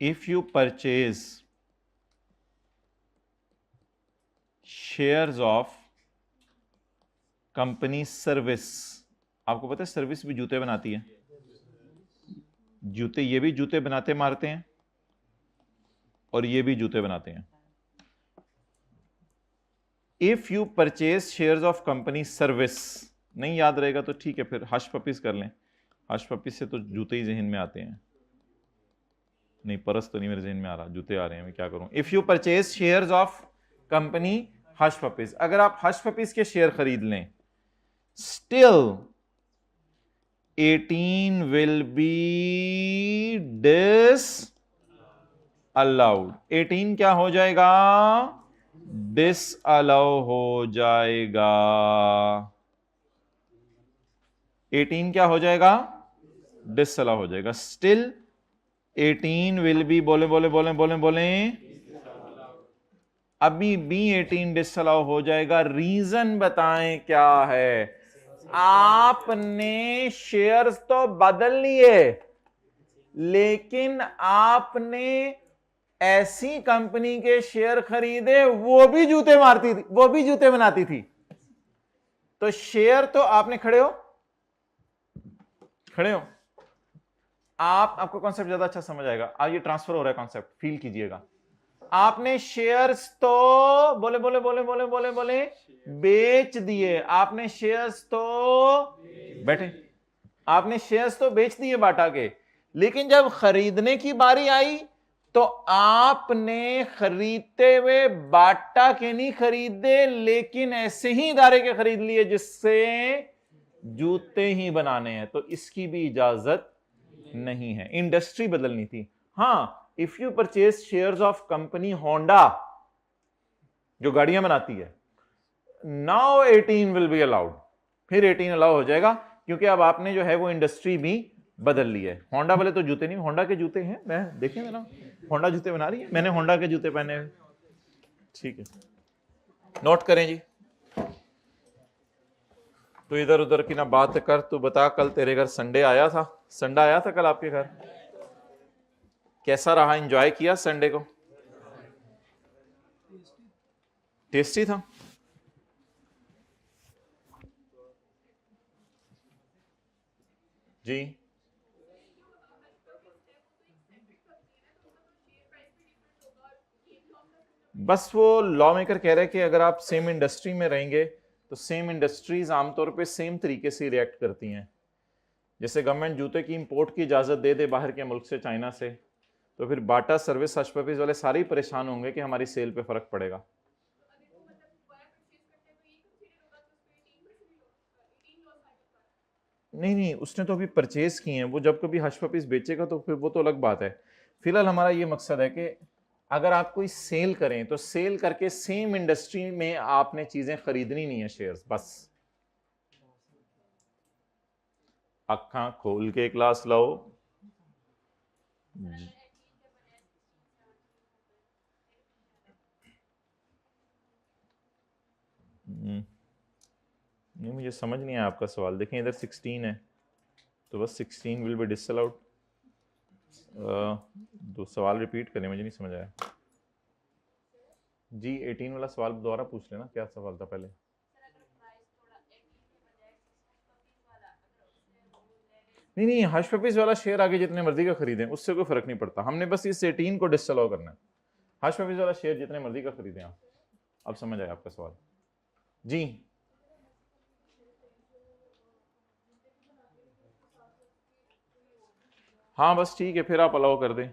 If you purchase shares of company service, आपको पता है सर्विस भी जूते बनाती है, जूते, ये भी जूते बनाते मारते हैं और ये भी जूते बनाते हैं। If you purchase shares of company service, नहीं याद रहेगा तो ठीक है, फिर हश पपीस कर लें। हश पपीस से तो जूते ही जहन में आते हैं, नहीं परस तो नहीं मेरे जहन में आ रहा, जूते आ रहे हैं, मैं क्या करूं। If you purchase shares of company hush puppies, अगर आप हश पपीस के शेयर खरीद लें, still 18 will be disallowed. 18 क्या हो जाएगा? डिस अलाउ हो जाएगा। 18 क्या हो जाएगा? डिस अलाउ हो जाएगा। स्टिल 18 विल बी, बोले बोले बोले बोले बोले, अभी भी 18 डिस अलाउ हो जाएगा। रीजन बताएं क्या है? आपने शेयर्स तो बदल लिए, लेकिन आपने ऐसी कंपनी के शेयर खरीदे वो भी जूते मारती थी, वो भी जूते बनाती थी। तो शेयर तो आपने, खड़े हो, खड़े हो आप, आपको कॉन्सेप्ट ज्यादा अच्छा समझ आएगा। आज ये ट्रांसफर हो रहा है कॉन्सेप्ट, फील कीजिएगा। आपने शेयर्स तो बोले बोले बोले बोले बोले बोले बेच दिए, आपने शेयर्स तो बैठे, आपने शेयर्स तो बेच दिए बाटा के, लेकिन जब खरीदने की बारी आई तो आपने खरीदते हुए बाटा के नहीं खरीदे, लेकिन ऐसे ही इदारे के खरीद लिए जिससे जूते ही बनाने हैं, तो इसकी भी इजाजत नहीं है, इंडस्ट्री बदलनी थी। हां, if you purchase shares of company Honda जो गाड़ियां बनाती है, नाउ 18 विल बी अलाउड, फिर 18 अलाउ हो जाएगा, क्योंकि अब आपने जो है वो इंडस्ट्री भी बदल ली है। होंडा वाले तो जूते नहीं, होंडा के जूते हैं, मैं देखें मेरा होंडा जूते बना रही है, मैंने होंडा के जूते पहने हुए। ठीक है, नोट करें जी। तो इधर उधर की ना बात कर, तू बता कल तेरे घर संडे आया था? संडे आया था कल आपके घर? कैसा रहा, एंजॉय किया संडे को? टेस्टी था? जी, बस वो लॉ मेकर कह रहे हैं कि अगर आप सेम इंडस्ट्री में रहेंगे तो सेम इंडस्ट्रीज आमतौर पे सेम तरीके से रिएक्ट करती हैं। जैसे गवर्नमेंट जूते की इंपोर्ट की इजाज़त दे दे बाहर के मुल्क से, चाइना से, तो फिर बाटा सर्विस हश पपीज वाले सारे ही परेशान होंगे कि हमारी सेल पे फर्क पड़ेगा। नहीं नहीं, उसने तो अभी परचेज किए हैं, वो जब कभी हश पपीज बेचेगा तो फिर वो तो अलग बात है। फिलहाल हमारा ये मकसद है कि अगर आप कोई सेल करें तो सेल करके सेम इंडस्ट्री में आपने चीजें खरीदनी नहीं है, शेयर्स बस। अक्खां खोल के क्लास लाओ। नहीं, मुझे समझ नहीं आया आपका सवाल। देखें इधर 16 है, तो बस 16 विल बी डिसअलाउड। दो सवाल रिपीट करें, मुझे नहीं समझ आया जी। 18 वाला सवाल दोबारा पूछ लेना, क्या सवाल था पहले? नहीं नहीं, हश पपीज वाला शेयर आगे जितने मर्जी का खरीदें उससे कोई फर्क नहीं पड़ता, हमने बस इस 18 को डिसअलाउ करना है। हश पपीज वाला शेयर जितने मर्जी का खरीदें आप। अब समझ आया आपका सवाल जी। हाँ बस ठीक है, फिर आप अलाउ कर दें।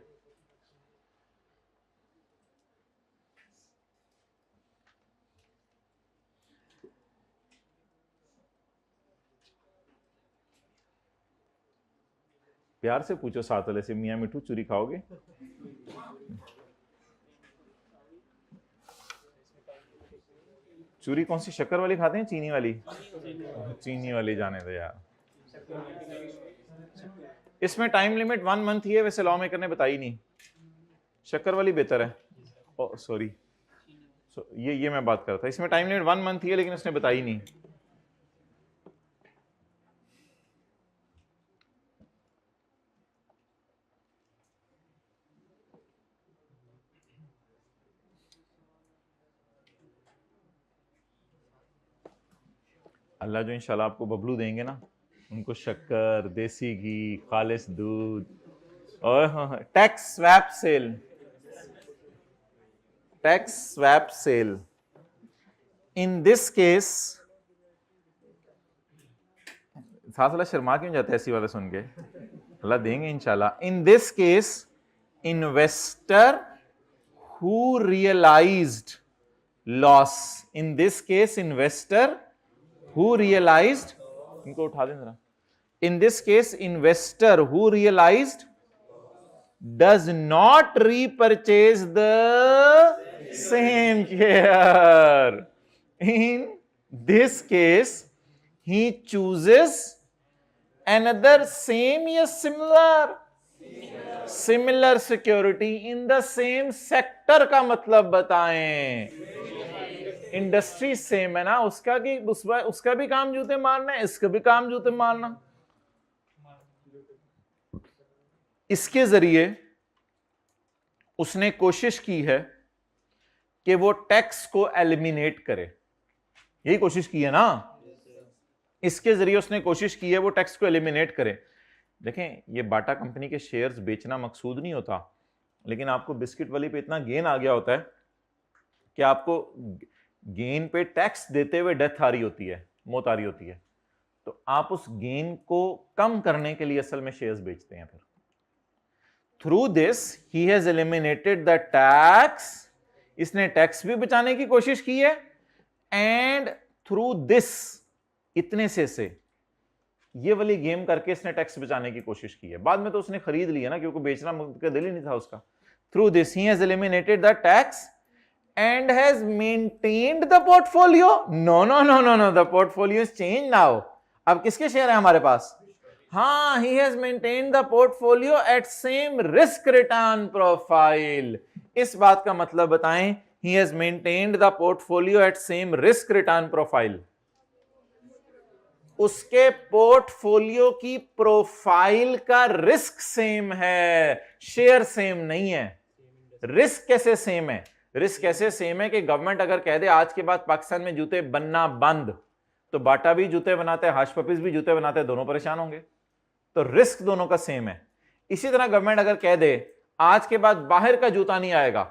प्यार से पूछो साथ वाले से, मियाँ मिठू चूरी खाओगे? चूरी कौन सी, शक्कर वाली खाते हैं चीनी वाली? चीनी वाली जाने दो यार। इसमें टाइम लिमिट 1 मंथ ही है, वैसे लॉ मेकर ने बताई नहीं। शक्कर वाली बेहतर है। ओ सॉरी, ये मैं बात कर रहा था, इसमें टाइम लिमिट 1 मंथ ही है, लेकिन उसने बताई नहीं। अल्लाह जो इंशाल्लाह आपको बबलू देंगे ना, उनको शक्कर, देसी घी, खालिस दूध और tax swap sale, tax swap sale. In this case, साथ वाला शर्मा क्यों जाता है ऐसी वाला सुन के? अल्लाह देंगे इंशाल्लाह। In this case investor who realized loss, in this case investor who realized, इनको उठा दें जरा, in this case investor who realized does not repurchase the same share. In this case he chooses another same या similar security in the same sector का मतलब बताएं। इंडस्ट्री सेम है ना, उसका भी काम जूते मारना है, इसका भी काम जूते मारना। इसके जरिए उसने कोशिश की है कि वो टैक्स को एलिमिनेट करे, यही कोशिश की है ना। इसके जरिए उसने कोशिश की है वो टैक्स को एलिमिनेट करे। देखें, ये बाटा कंपनी के शेयर्स बेचना मकसूद नहीं होता, लेकिन आपको बिस्किट वाली पे इतना गेन आ गया होता है कि आपको गेन पे टैक्स देते हुए डेथ आ रही होती है, मौत आ रही होती है, तो आप उस गेन को कम करने के लिए असल में शेयर्स बेचते हैं। फिर through this he has eliminated the tax, इसने टैक्स भी बचाने की कोशिश की है, एंड थ्रू दिस, इतने से ये वाली गेम करके इसने टैक्स बचाने की कोशिश की है। बाद में तो उसने खरीद लिया ना, क्योंकि बेचना का दिल ही नहीं था उसका। Through this he has eliminated the tax and has maintained the portfolio. No, the portfolio is changed now. अब किसके शेयर है हमारे पास? हाँ, he has maintained the portfolio at same risk return profile. इस बात का मतलब बताएं, he has maintained the portfolio at same risk return profile. उसके पोर्टफोलियो की प्रोफाइल का रिस्क सेम है, शेयर सेम नहीं है। रिस्क कैसे सेम है? रिस्क कैसे सेम है कि गवर्नमेंट अगर कह दे आज के बाद पाकिस्तान में जूते बनना बंद, तो बाटा भी जूते बनाते हैं, हश पपीज भी जूते बनाते हैं, दोनों परेशान होंगे। तो रिस्क दोनों का सेम है। इसी तरह गवर्नमेंट अगर कह दे आज के बाद बाहर का जूता नहीं आएगा,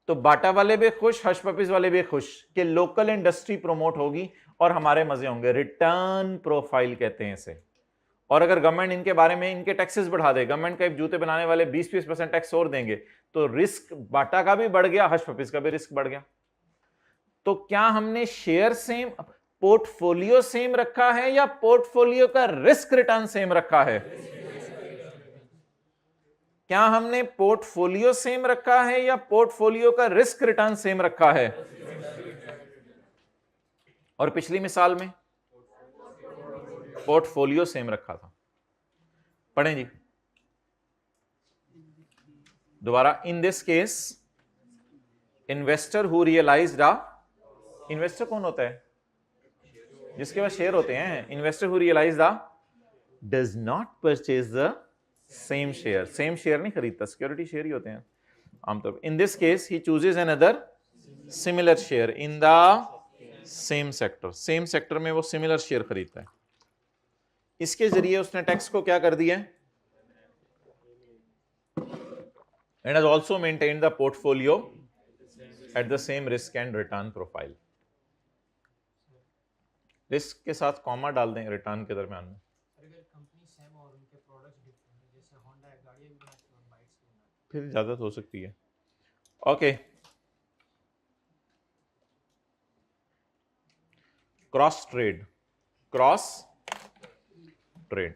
तो बाटा वाले भी खुश, हश पपीज वाले भी खुश कि लोकल इंडस्ट्री प्रमोट होगी और हमारे मजे होंगे। रिटर्न प्रोफाइल कहते हैं इसे। और अगर गवर्नमेंट इनके बारे में इनके टैक्सेस बढ़ा दे, गवर्नमेंट का जूते बनाने वाले 20-20% टैक्स और देंगे, तो रिस्क बाटा का भी बढ़ गया, हश पपीज का भी रिस्क बढ़ गया। तो क्या हमने शेयर सेम, पोर्टफोलियो सेम रखा है या पोर्टफोलियो का रिस्क रिटर्न सेम रखा है? क्या हमने पोर्टफोलियो सेम रखा है या पोर्टफोलियो का रिस्क रिटर्न सेम रखा है? और पिछली मिसाल में पोर्टफोलियो सेम रखा था। पढ़ें जी दोबारा। In this case investor who realized, investor कौन होता है? जिसके पास शेयर होते हैं। Investor who realized does not purchase the same share, same share नहीं खरीदता, सिक्योरिटी शेयर ही होते हैं आमतौर पर। In this case he chooses another similar share in the same sector, same sector में वो सिमिलर शेयर खरीदता है। इसके जरिए उसने टैक्स को क्या कर दिया? And has also maintained the portfolio at the same risk and return profile. Risk के साथ कॉमा डाल दें रिटर्न के दरमियान में। फिर इजाजत हो सकती है। Okay, cross trade, cross trade.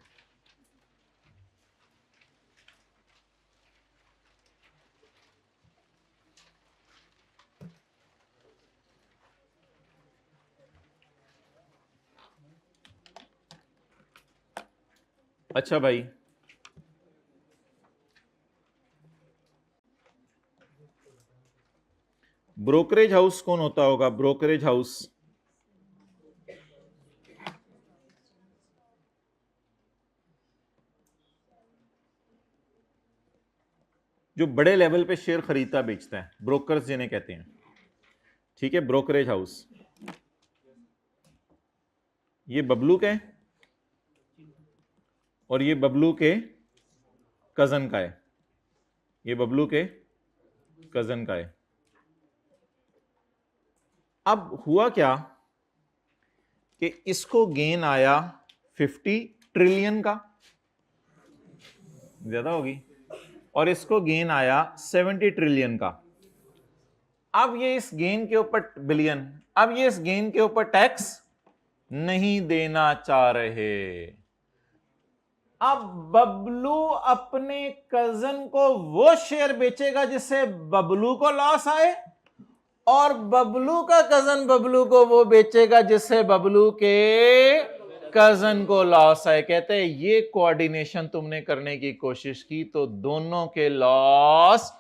अच्छा भाई, ब्रोकरेज हाउस कौन होता होगा? ब्रोकरेज हाउस जो बड़े लेवल पे शेयर खरीदता बेचता है, ब्रोकर्स जिन्हें कहते हैं। ठीक है, ब्रोकरेज हाउस। ये बबलू का है और ये बबलू के कजन का है। ये बबलू के कजन का है। अब हुआ क्या कि इसको गेन आया 50 ट्रिलियन का, ज्यादा होगी, और इसको गेन आया 70 ट्रिलियन का। अब ये इस गेन के ऊपर बिलियन, अब ये इस गेन के ऊपर टैक्स नहीं देना चाह रहे। अब बबलू अपने कजन को वो शेयर बेचेगा जिससे बबलू को लॉस आए, और बबलू का कजन बबलू को वो बेचेगा जिससे बबलू के कजन को लॉस आए। कहते हैं ये कोऑर्डिनेशन तुमने करने की कोशिश की तो दोनों के लॉस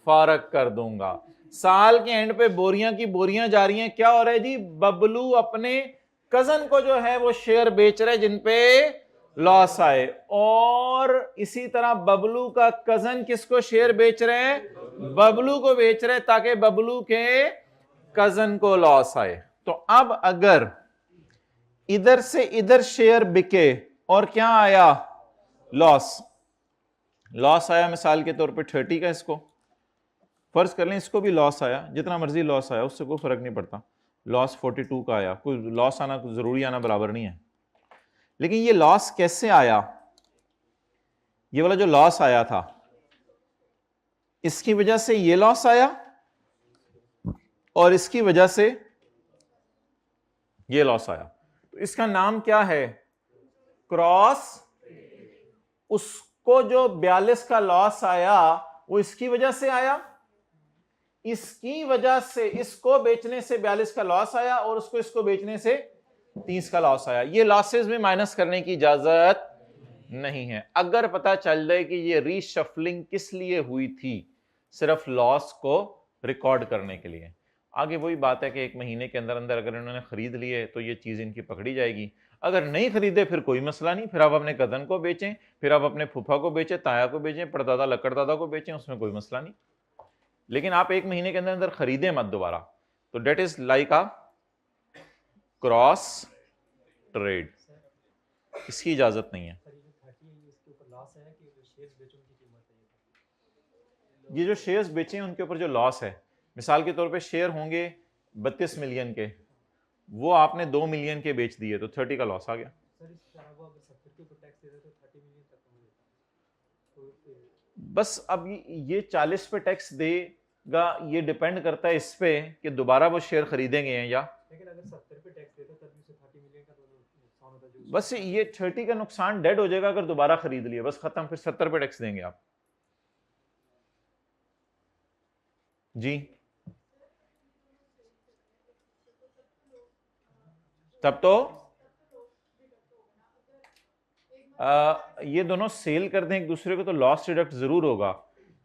फर्क कर दूंगा। साल के एंड पे बोरियां की बोरियां जा रही हैं, क्या हो रहा है जी? बबलू अपने कजन को जो है वो शेयर बेच रहे जिन पे लॉस आए, और इसी तरह बबलू का कजन किसको शेयर बेच रहे हैं? बबलू को बेच रहे ताकि बबलू के कजन को लॉस आए। तो अब अगर इधर से इधर शेयर बिके और क्या आया? लॉस। लॉस आया मिसाल के तौर पे 30 का, इसको फर्ज कर लें इसको भी लॉस आया, जितना मर्जी लॉस आया उससे कोई फर्क नहीं पड़ता। लॉस 42 का आया, कोई लॉस आना जरूरी आना बराबर नहीं है। लेकिन ये लॉस कैसे आया? ये वाला जो लॉस आया था इसकी वजह से ये लॉस आया और इसकी वजह से ये लॉस आया। तो इसका नाम क्या है? क्रॉस। उसको जो 42 का लॉस आया वो इसकी वजह से आया, इसकी वजह से इसको बेचने से 42 का लॉस आया और उसको इसको बेचने से 30 का लॉस आया। ये लॉसेस में माइनस करने की इजाजत नहीं है। अगर पता चल जाए कि ये रीशफलिंग किस लिए हुई थी, सिर्फ लॉस को रिकॉर्ड करने के लिए, आगे वही बात है कि 1 महीने के अंदर अंदर अगर इन्होंने खरीद लिए तो ये चीज इनकी पकड़ी जाएगी। अगर नहीं खरीदे फिर कोई मसला नहीं, फिर आप अपने कजन को बेचें, फिर आप अपने फूफा को बेचें, ताया को बेचें, परदादा लकड़दादा को बेचें, उसमें कोई मसला नहीं। लेकिन आप 1 महीने के अंदर अंदर खरीदे मत दोबारा। तो that is like a cross trade, इसकी इजाजत नहीं है। ये जो शेयर्स बेचे हैं उनके ऊपर जो लॉस है, मिसाल के तौर पे शेयर होंगे 32 मिलियन के, वो आपने 2 मिलियन के बेच दिए तो 30 का लॉस आ गया। बस अब ये 40 पे टैक्स देगा, ये डिपेंड करता है इस पे कि दोबारा वो शेयर खरीदेंगे हैं या। लेकिन अगर 70 पे टैक्स देता तब भी 30 मिलियन का नुकसान होता है। बस ये 30 का नुकसान डेड हो जाएगा अगर दोबारा खरीद लिया, बस खत्म, फिर 70 पे टैक्स देंगे आप जी। तब तो ये दोनों सेल कर दें एक दूसरे को तो लॉस डिडक्ट जरूर होगा।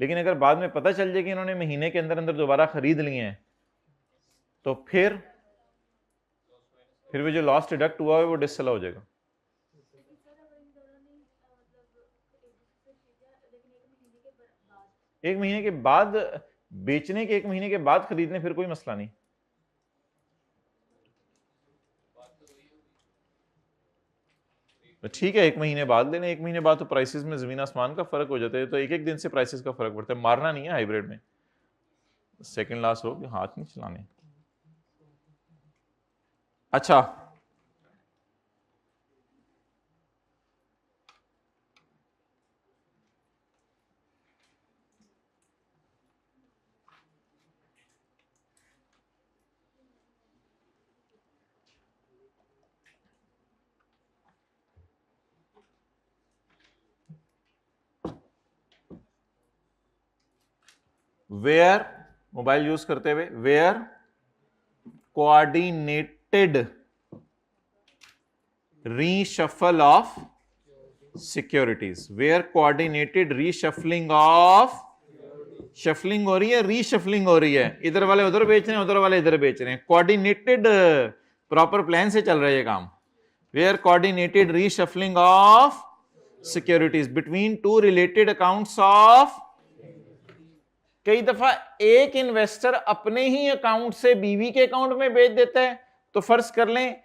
लेकिन अगर बाद में पता चल जाए कि इन्होंने महीने के अंदर अंदर दोबारा खरीद लिए हैं तो फिर वो जो लॉस डिडक्ट हुआ है वो डिसअलाउ हो जाएगा। एक महीने के बाद बेचने के, 1 महीने के बाद खरीदने फिर कोई मसला नहीं। तो ठीक है 1 महीने बाद लेने, 1 महीने बाद तो प्राइसेस में जमीन आसमान का फर्क हो जाता है, तो एक दिन से प्राइसेस का फर्क पड़ता है। मारना नहीं है हाइब्रिड में, सेकंड लास्ट हो कि हाथ नहीं चलाने। अच्छा वेयर, मोबाइल यूज करते हुए, where coordinated reshuffle of securities, where coordinated reshuffling of, shuffling हो रही है, रीशफलिंग हो रही है, इधर वाले उधर बेच रहे हैं, उधर वाले इधर बेच रहे हैं, कोऑर्डिनेटेड प्रॉपर प्लान से चल रहा है ये काम। Where coordinated reshuffling of securities between two related accounts of, कई दफा एक इन्वेस्टर अपने ही अकाउंट से बीवी के अकाउंट में बेच देता है। तो फर्ज कर लें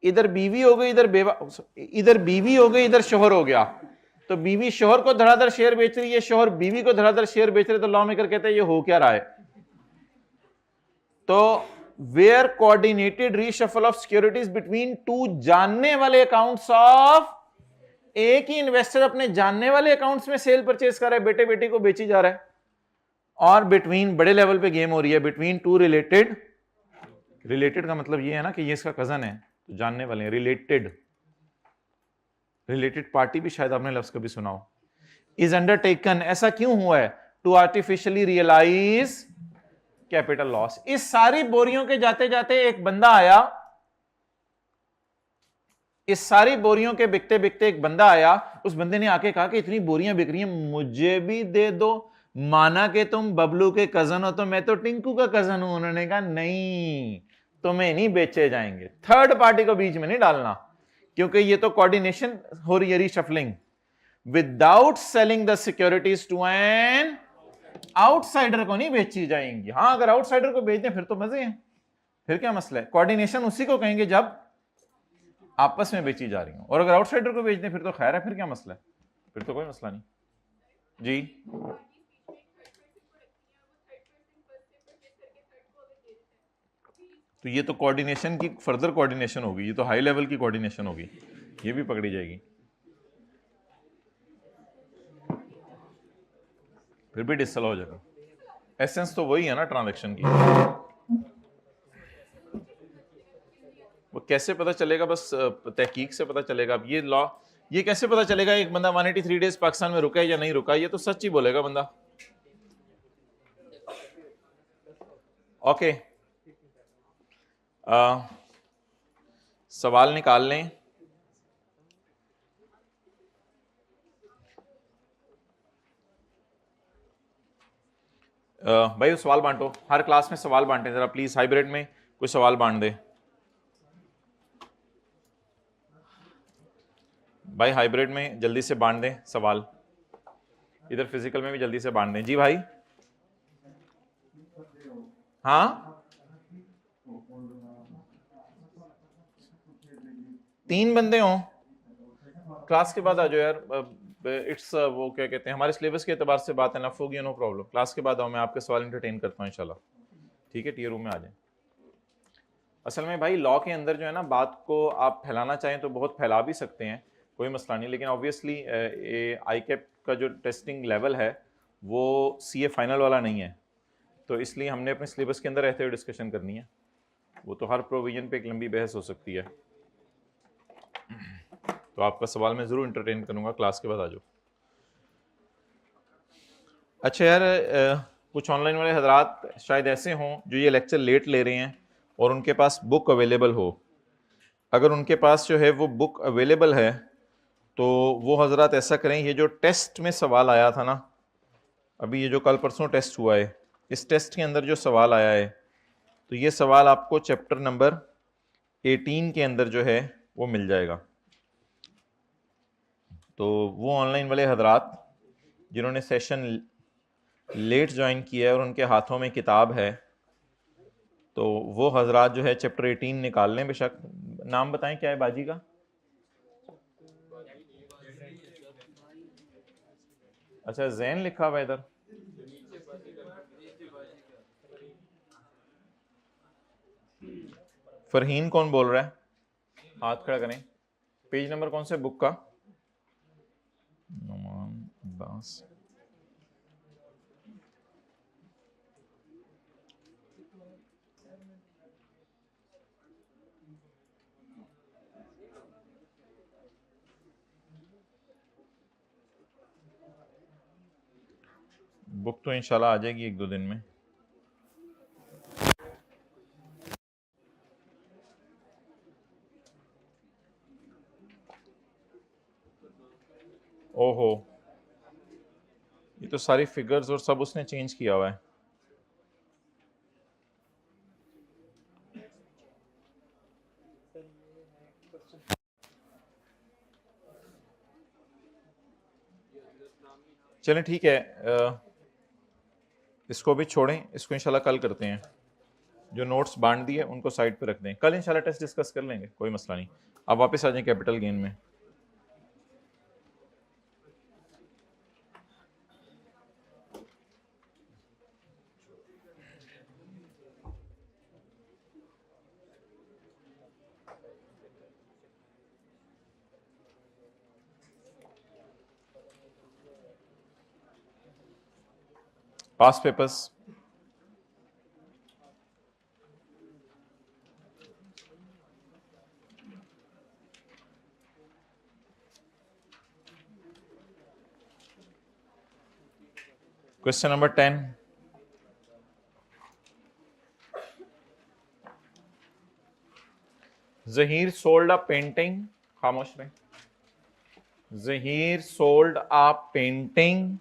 इधर बीवी हो गई, इधर बेवा, इधर बीवी हो गई, इधर शोहर हो गया, तो बीवी शोहर को धड़ाधड़ शेयर बेच रही है, शोहर बीवी को धड़ाधड़ शेयर बेच रहे, तो लॉ मेकर कहते हैं ये हो क्या रहा है। तो where coordinated reshuffle of securities between two जानने वाले अकाउंट्स ऑफ, एक ही इन्वेस्टर अपने जानने वाले अकाउंट्स में सेल परचेज कर रहा है, बेटे बेटी को बेची जा रहा है, और बिटवीन, बड़े लेवल पे गेम हो रही है, बिटवीन टू रिलेटेड, रिलेटेड का मतलब ये है ना कि ये इसका कजन है, तो जानने वाले हैं, रिलेटेड, रिलेटेड पार्टी भी शायद आपने लफ्ज कभी सुना हो। इज अंडरटेकन, ऐसा क्यों हुआ है, to artificially realize capital loss. इस सारी बोरियों के जाते जाते एक बंदा आया, इस सारी बोरियों के बिकते बिकते एक बंदा आया, उस बंदे ने आके कहा कि इतनी बोरियां बिक रही हैं, मुझे भी दे दो, माना कि तुम बबलू के कजन हो, तो मैं तो टिंकू का कजन हूं। उन्होंने कहा नहीं, तुम्हें नहीं बेचे जाएंगे, थर्ड पार्टी को बीच में नहीं डालना, क्योंकि ये तो कोऑर्डिनेशन हो रही है, reshuffling, without selling the securities to an outsider को नहीं बेची जाएंगी। हां, अगर आउटसाइडर को बेच दें फिर तो मजे हैं, फिर क्या मसला है, कोऑर्डिनेशन उसी को कहेंगे जब आपस में बेची जा रही हो, और अगर आउटसाइडर को बेच दें फिर तो खैर है, फिर क्या मसला है, फिर तो कोई मसला नहीं जी। तो ये तो कोऑर्डिनेशन की फर्दर कोऑर्डिनेशन होगी, ये तो हाई लेवल की कोऑर्डिनेशन होगी, ये भी पकड़ी जाएगी, फिर भी डिसल हो जाएगा। एसेंस तो वही है ना ट्रांजैक्शन की। वो कैसे पता चलेगा, बस तहकीक से पता चलेगा। अब ये लॉ, ये कैसे पता चलेगा एक बंदा 183 डेज पाकिस्तान में रुका है या नहीं रुका, ये तो सच ही बोलेगा बंदा। ओके, सवाल निकाल लें। भाई वो सवाल बांटो, हर क्लास में सवाल बांटे जरा प्लीज, हाइब्रिड में कोई सवाल बांट दे भाई, हाइब्रिड में जल्दी से बांट दें सवाल, इधर फिजिकल में भी जल्दी से बांट दें जी भाई। हाँ, 3 बंदे हों, क्लास के बाद आ जाओ यार, इट्स वो क्या कहते हैं, हमारे सिलेबस के एतबार से बात है, नफ होगी, नो प्रॉब्लम, क्लास के बाद आओ, मैं आपके सवाल इंटरटेन करता हूँ इंशाल्लाह, ठीक है, टीयर रूम में आ जाए। असल में भाई लॉ के अंदर जो है ना, बात को आप फैलाना चाहें तो बहुत फैला भी सकते हैं, कोई मसला नहीं, लेकिन ऑब्वियसली आई कैप का जो टेस्टिंग लेवल है वो CA फाइनल वाला नहीं है, तो इसलिए हमने अपने सिलेबस के अंदर रहते हुए डिस्कशन करनी है, वो तो हर प्रोविजन पे एक लंबी बहस हो सकती है। तो आपका सवाल मैं ज़रूर इंटरटेन करूँगा, क्लास के बाद आ जाओ। अच्छा यार, कुछ ऑनलाइन वाले हजरात शायद ऐसे हों जो ये लेक्चर लेट ले रहे हैं और उनके पास बुक अवेलेबल हो, अगर उनके पास जो है वो बुक अवेलेबल है तो वो हजरात ऐसा करें, ये जो टेस्ट में सवाल आया था ना, अभी ये जो कल परसों टेस्ट हुआ है, इस टेस्ट के अंदर जो सवाल आया है, तो ये सवाल आपको चैप्टर नंबर 18 के अंदर जो है वो मिल जाएगा। तो वो ऑनलाइन वाले हजरात जिन्होंने सेशन लेट ज्वाइन किया है और उनके हाथों में किताब है, तो वो हजरात जो है चैप्टर 18 निकाल लें। बेशक नाम बताएं क्या है बाजी का? अच्छा, जैन लिखा हुआ है इधर, फरहीन कौन बोल रहा है? हाथ खड़ा करें। पेज नंबर कौन से बुक का? नुमान अब्बास। बुक तो इंशाल्लाह आ जाएगी 1-2 दिन में। ये तो सारी फिगर्स और सब उसने चेंज किया हुआ है। चलें ठीक है, इसको भी छोड़ें, इसको इंशाल्लाह कल करते हैं। जो नोट्स बांट दिए उनको साइड पे रख दें, कल इंशाल्लाह टेस्ट डिस्कस कर लेंगे, कोई मसला नहीं। अब वापस आ जाएं कैपिटल गेन में। Past papers, question number 10। Zaheer sold a painting, खामोश रहे। Zaheer sold a painting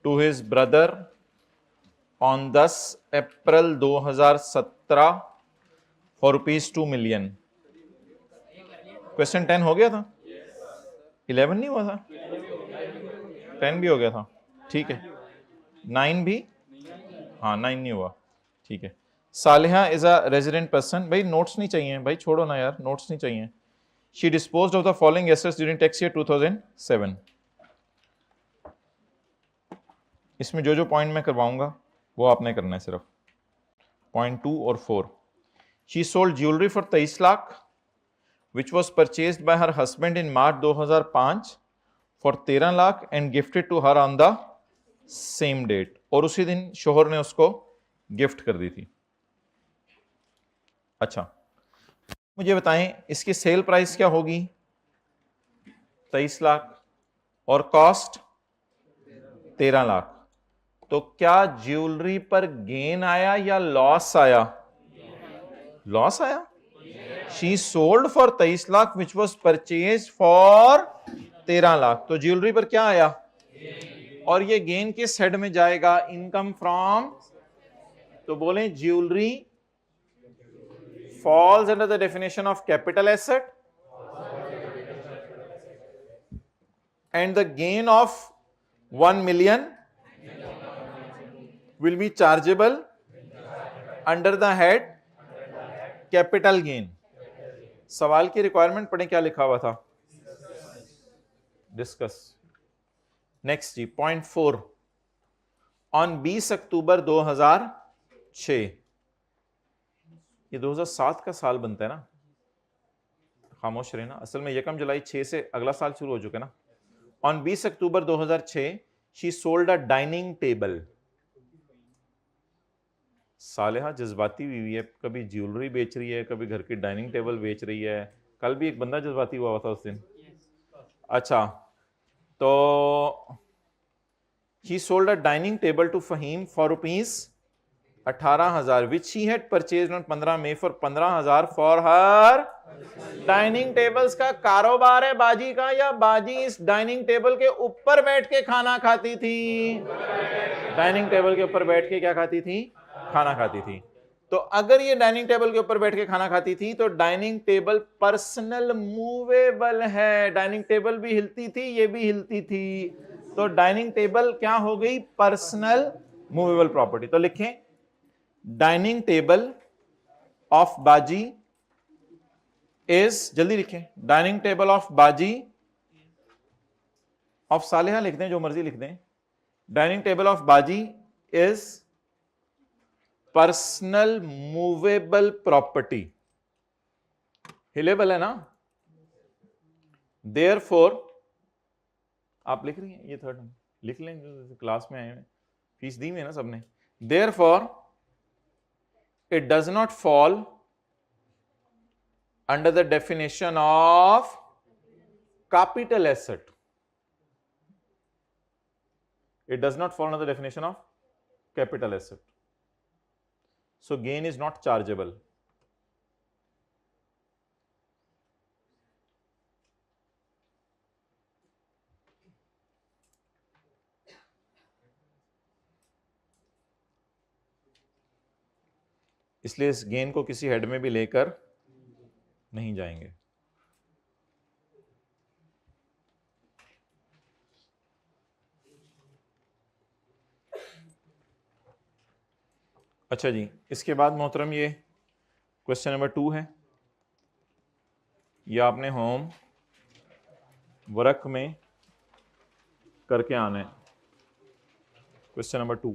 to his brother on 10 April 2017 for ₹2 million. Question 10 हो गया था? 11 नहीं हुआ था? 10 भी हो गया था, ठीक है। 9 भी, हाँ 9 नहीं हुआ, ठीक है। सालिहा इज अ रेजिडेंट पर्सन, भाई नोट्स नहीं चाहिए भाई, छोड़ो ना यार, नोट्स नहीं चाहिए। She disposed of the following assets during tax year 2007। इसमें जो जो पॉइंट मैं करवाऊंगा वो आपने करना है सिर्फ, पॉइंट 2 और 4। She sold jewellery for 23 lakh which was purchased by her husband in March 2005 for 13 lakh and gifted to her on the same date, और उसी दिन शोहर ने उसको गिफ्ट कर दी थी। अच्छा, मुझे बताएं इसकी सेल प्राइस क्या होगी? 23 लाख और कॉस्ट 13 लाख। तो क्या ज्वेलरी पर गेन आया या लॉस आया? लॉस आया। She sold for 23 lakh which was purchase for 13 lakh, तो ज्वेलरी पर क्या आया? और ये गेन किस हेड में जाएगा? Income from. तो बोलें jewellery falls under the definition of capital asset and the gain of 1 million will be chargeable under the head capital gain। सवाल की रिक्वायरमेंट पढ़ें, क्या लिखा हुआ था? डिस्कस। नेक्स्ट जी, पॉइंट 4। ऑन 20 अक्टूबर 2006, ये 2007 का साल बनता है ना, खामोश रहे ना, असल में 1 जुलाई 6 से अगला साल शुरू हो चुका है ना। On 20 October 2006 she sold a dining table. Saleha जज्बाती बीवी है, कभी ज्वेलरी बेच रही है, कभी घर की डाइनिंग टेबल बेच रही है। कल भी एक बंदा जज्बाती हुआ था उस दिन। अच्छा, तो he sold a dining table to Fahim for ₹18,000 which she had purchased on 15 May for 15,000 for her dining tables का कारोबार है बाजी का, या बाजी इस डाइनिंग टेबल के ऊपर बैठ के खाना खाती थी? डाइनिंग टेबल के ऊपर बैठ के क्या खाती थी? खाना खाती थी। तो अगर ये डाइनिंग टेबल के ऊपर बैठ के खाना खाती थी तो डाइनिंग टेबल पर्सनल मूवेबल है। डाइनिंग टेबल भी हिलती थी, ये भी हिलती थी, तो डाइनिंग टेबल क्या हो गई? Personal movable property. तो लिखें डाइनिंग टेबल ऑफ बाजी इज, जल्दी लिखें, डाइनिंग टेबल ऑफ बाजी, ऑफ सालेहा लिख दें, जो मर्जी लिख दें। डाइनिंग टेबल ऑफ बाजी इज पर्सनल मूवेबल प्रॉपर्टी, हिलेबल है ना। देयरफॉर, आप लिख रही हैं, ये थर्ड लिख लें, जो क्लास में आए हैं, फीस दी हुई है ना सबने। Therefore it does not fall under the definition of capital asset. It does not fall under the definition of capital asset. So gain is not chargeable. इसलिए इस गेन को किसी हेड में भी लेकर नहीं जाएंगे। अच्छा जी, इसके बाद मोहतरम ये क्वेश्चन नंबर 2 है, ये आपने होम वर्क में करके आना है। क्वेश्चन नंबर 2,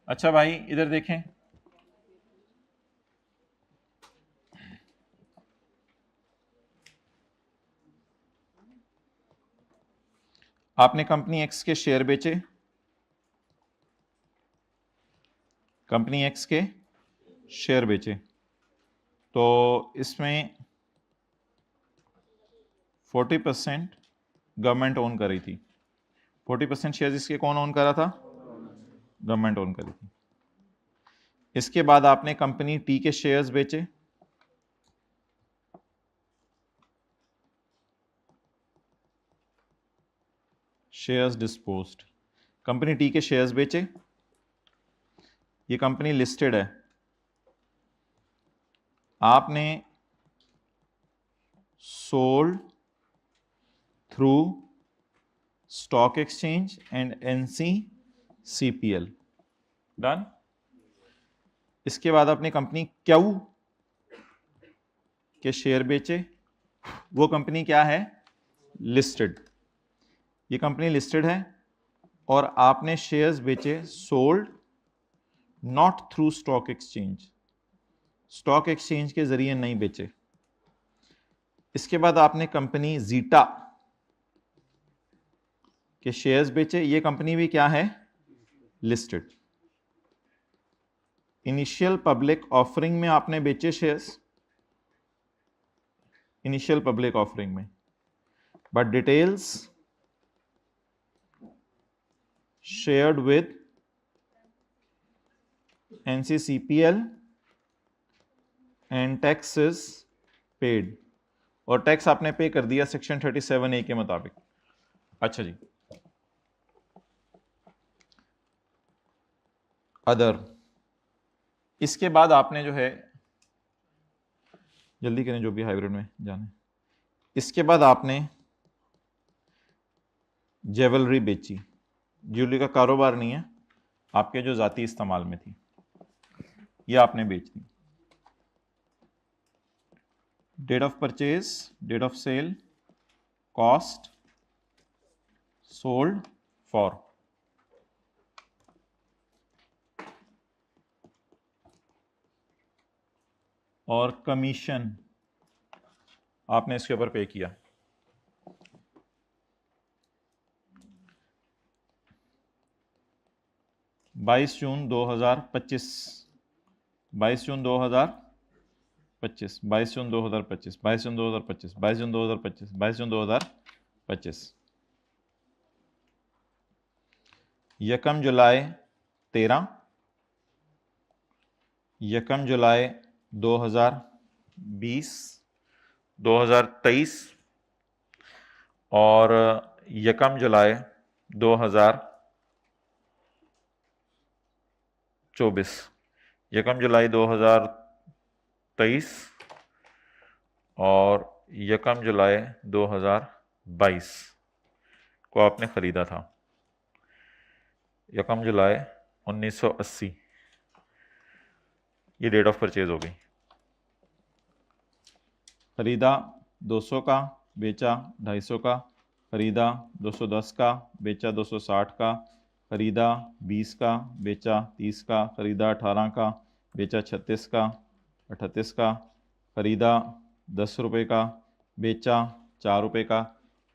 अच्छा भाई इधर देखें, आपने कंपनी एक्स के शेयर बेचे, कंपनी एक्स के शेयर बेचे, तो इसमें 40% गवर्नमेंट ओन कर रही थी। 40% शेयर इसके कौन ओन कर रहा था? गवर्नमेंट ओन कर रही थी। इसके बाद आपने कंपनी टी के शेयर्स बेचे, शेयर्स डिस्पोज्ड, कंपनी टी के शेयर्स बेचे, ये कंपनी लिस्टेड है, आपने sold through stock exchange and NCCPL, done. इसके बाद आपने कंपनी क्यू के शेयर बेचे, वो कंपनी क्या है? लिस्टेड, ये कंपनी लिस्टेड है, और आपने शेयर्स बेचे sold not through stock exchange, stock exchange के जरिए नहीं बेचे। इसके बाद आपने कंपनी जीटा के शेयर्स बेचे, ये कंपनी भी क्या है? लिस्टेड। इनिशियल पब्लिक ऑफरिंग में आपने बेचे शेयर्स, इनिशियल पब्लिक ऑफरिंग में, but details shared with NCCPL and tax is paid, और टैक्स आपने पे कर दिया सेक्शन 37A के मुताबिक। अच्छा जी, अदर, इसके बाद आपने जो है, जल्दी करें जो भी हाइब्रिड में जाने, इसके बाद आपने ज्वेलरी बेची, ज्वेलरी का कारोबार नहीं है, आपके जो जाती इस्तेमाल में थी, ये आपने बेच दी। Date of purchase, date of sale, cost, sold for, और कमीशन आपने इसके ऊपर पे किया। बाईस जून 2025, 22 जून 2025, 22 जून 2025, 22 जून 2025, 22 जून 2025, 22 जून 2025, यकम जुलाई 13, यकम जुलाई 2020, 2023, और यकम जुलाई 2024, यकम जुलाई 2023 और यकम जुलाई 2022 को आपने ख़रीदा था। यकम जुलाई 1980 ये डेट ऑफ परचेज हो गई। ख़रीदा 200 का, बेचा 250 का, ख़रीदा 210 का, बेचा 260 का, ख़रीदा 20 का, बेचा 30 का, ख़रीदा 18 का, बेचा 36 का, 38 का, ख़रीदा 10 रुपये का, बेचा 4 रुपये का,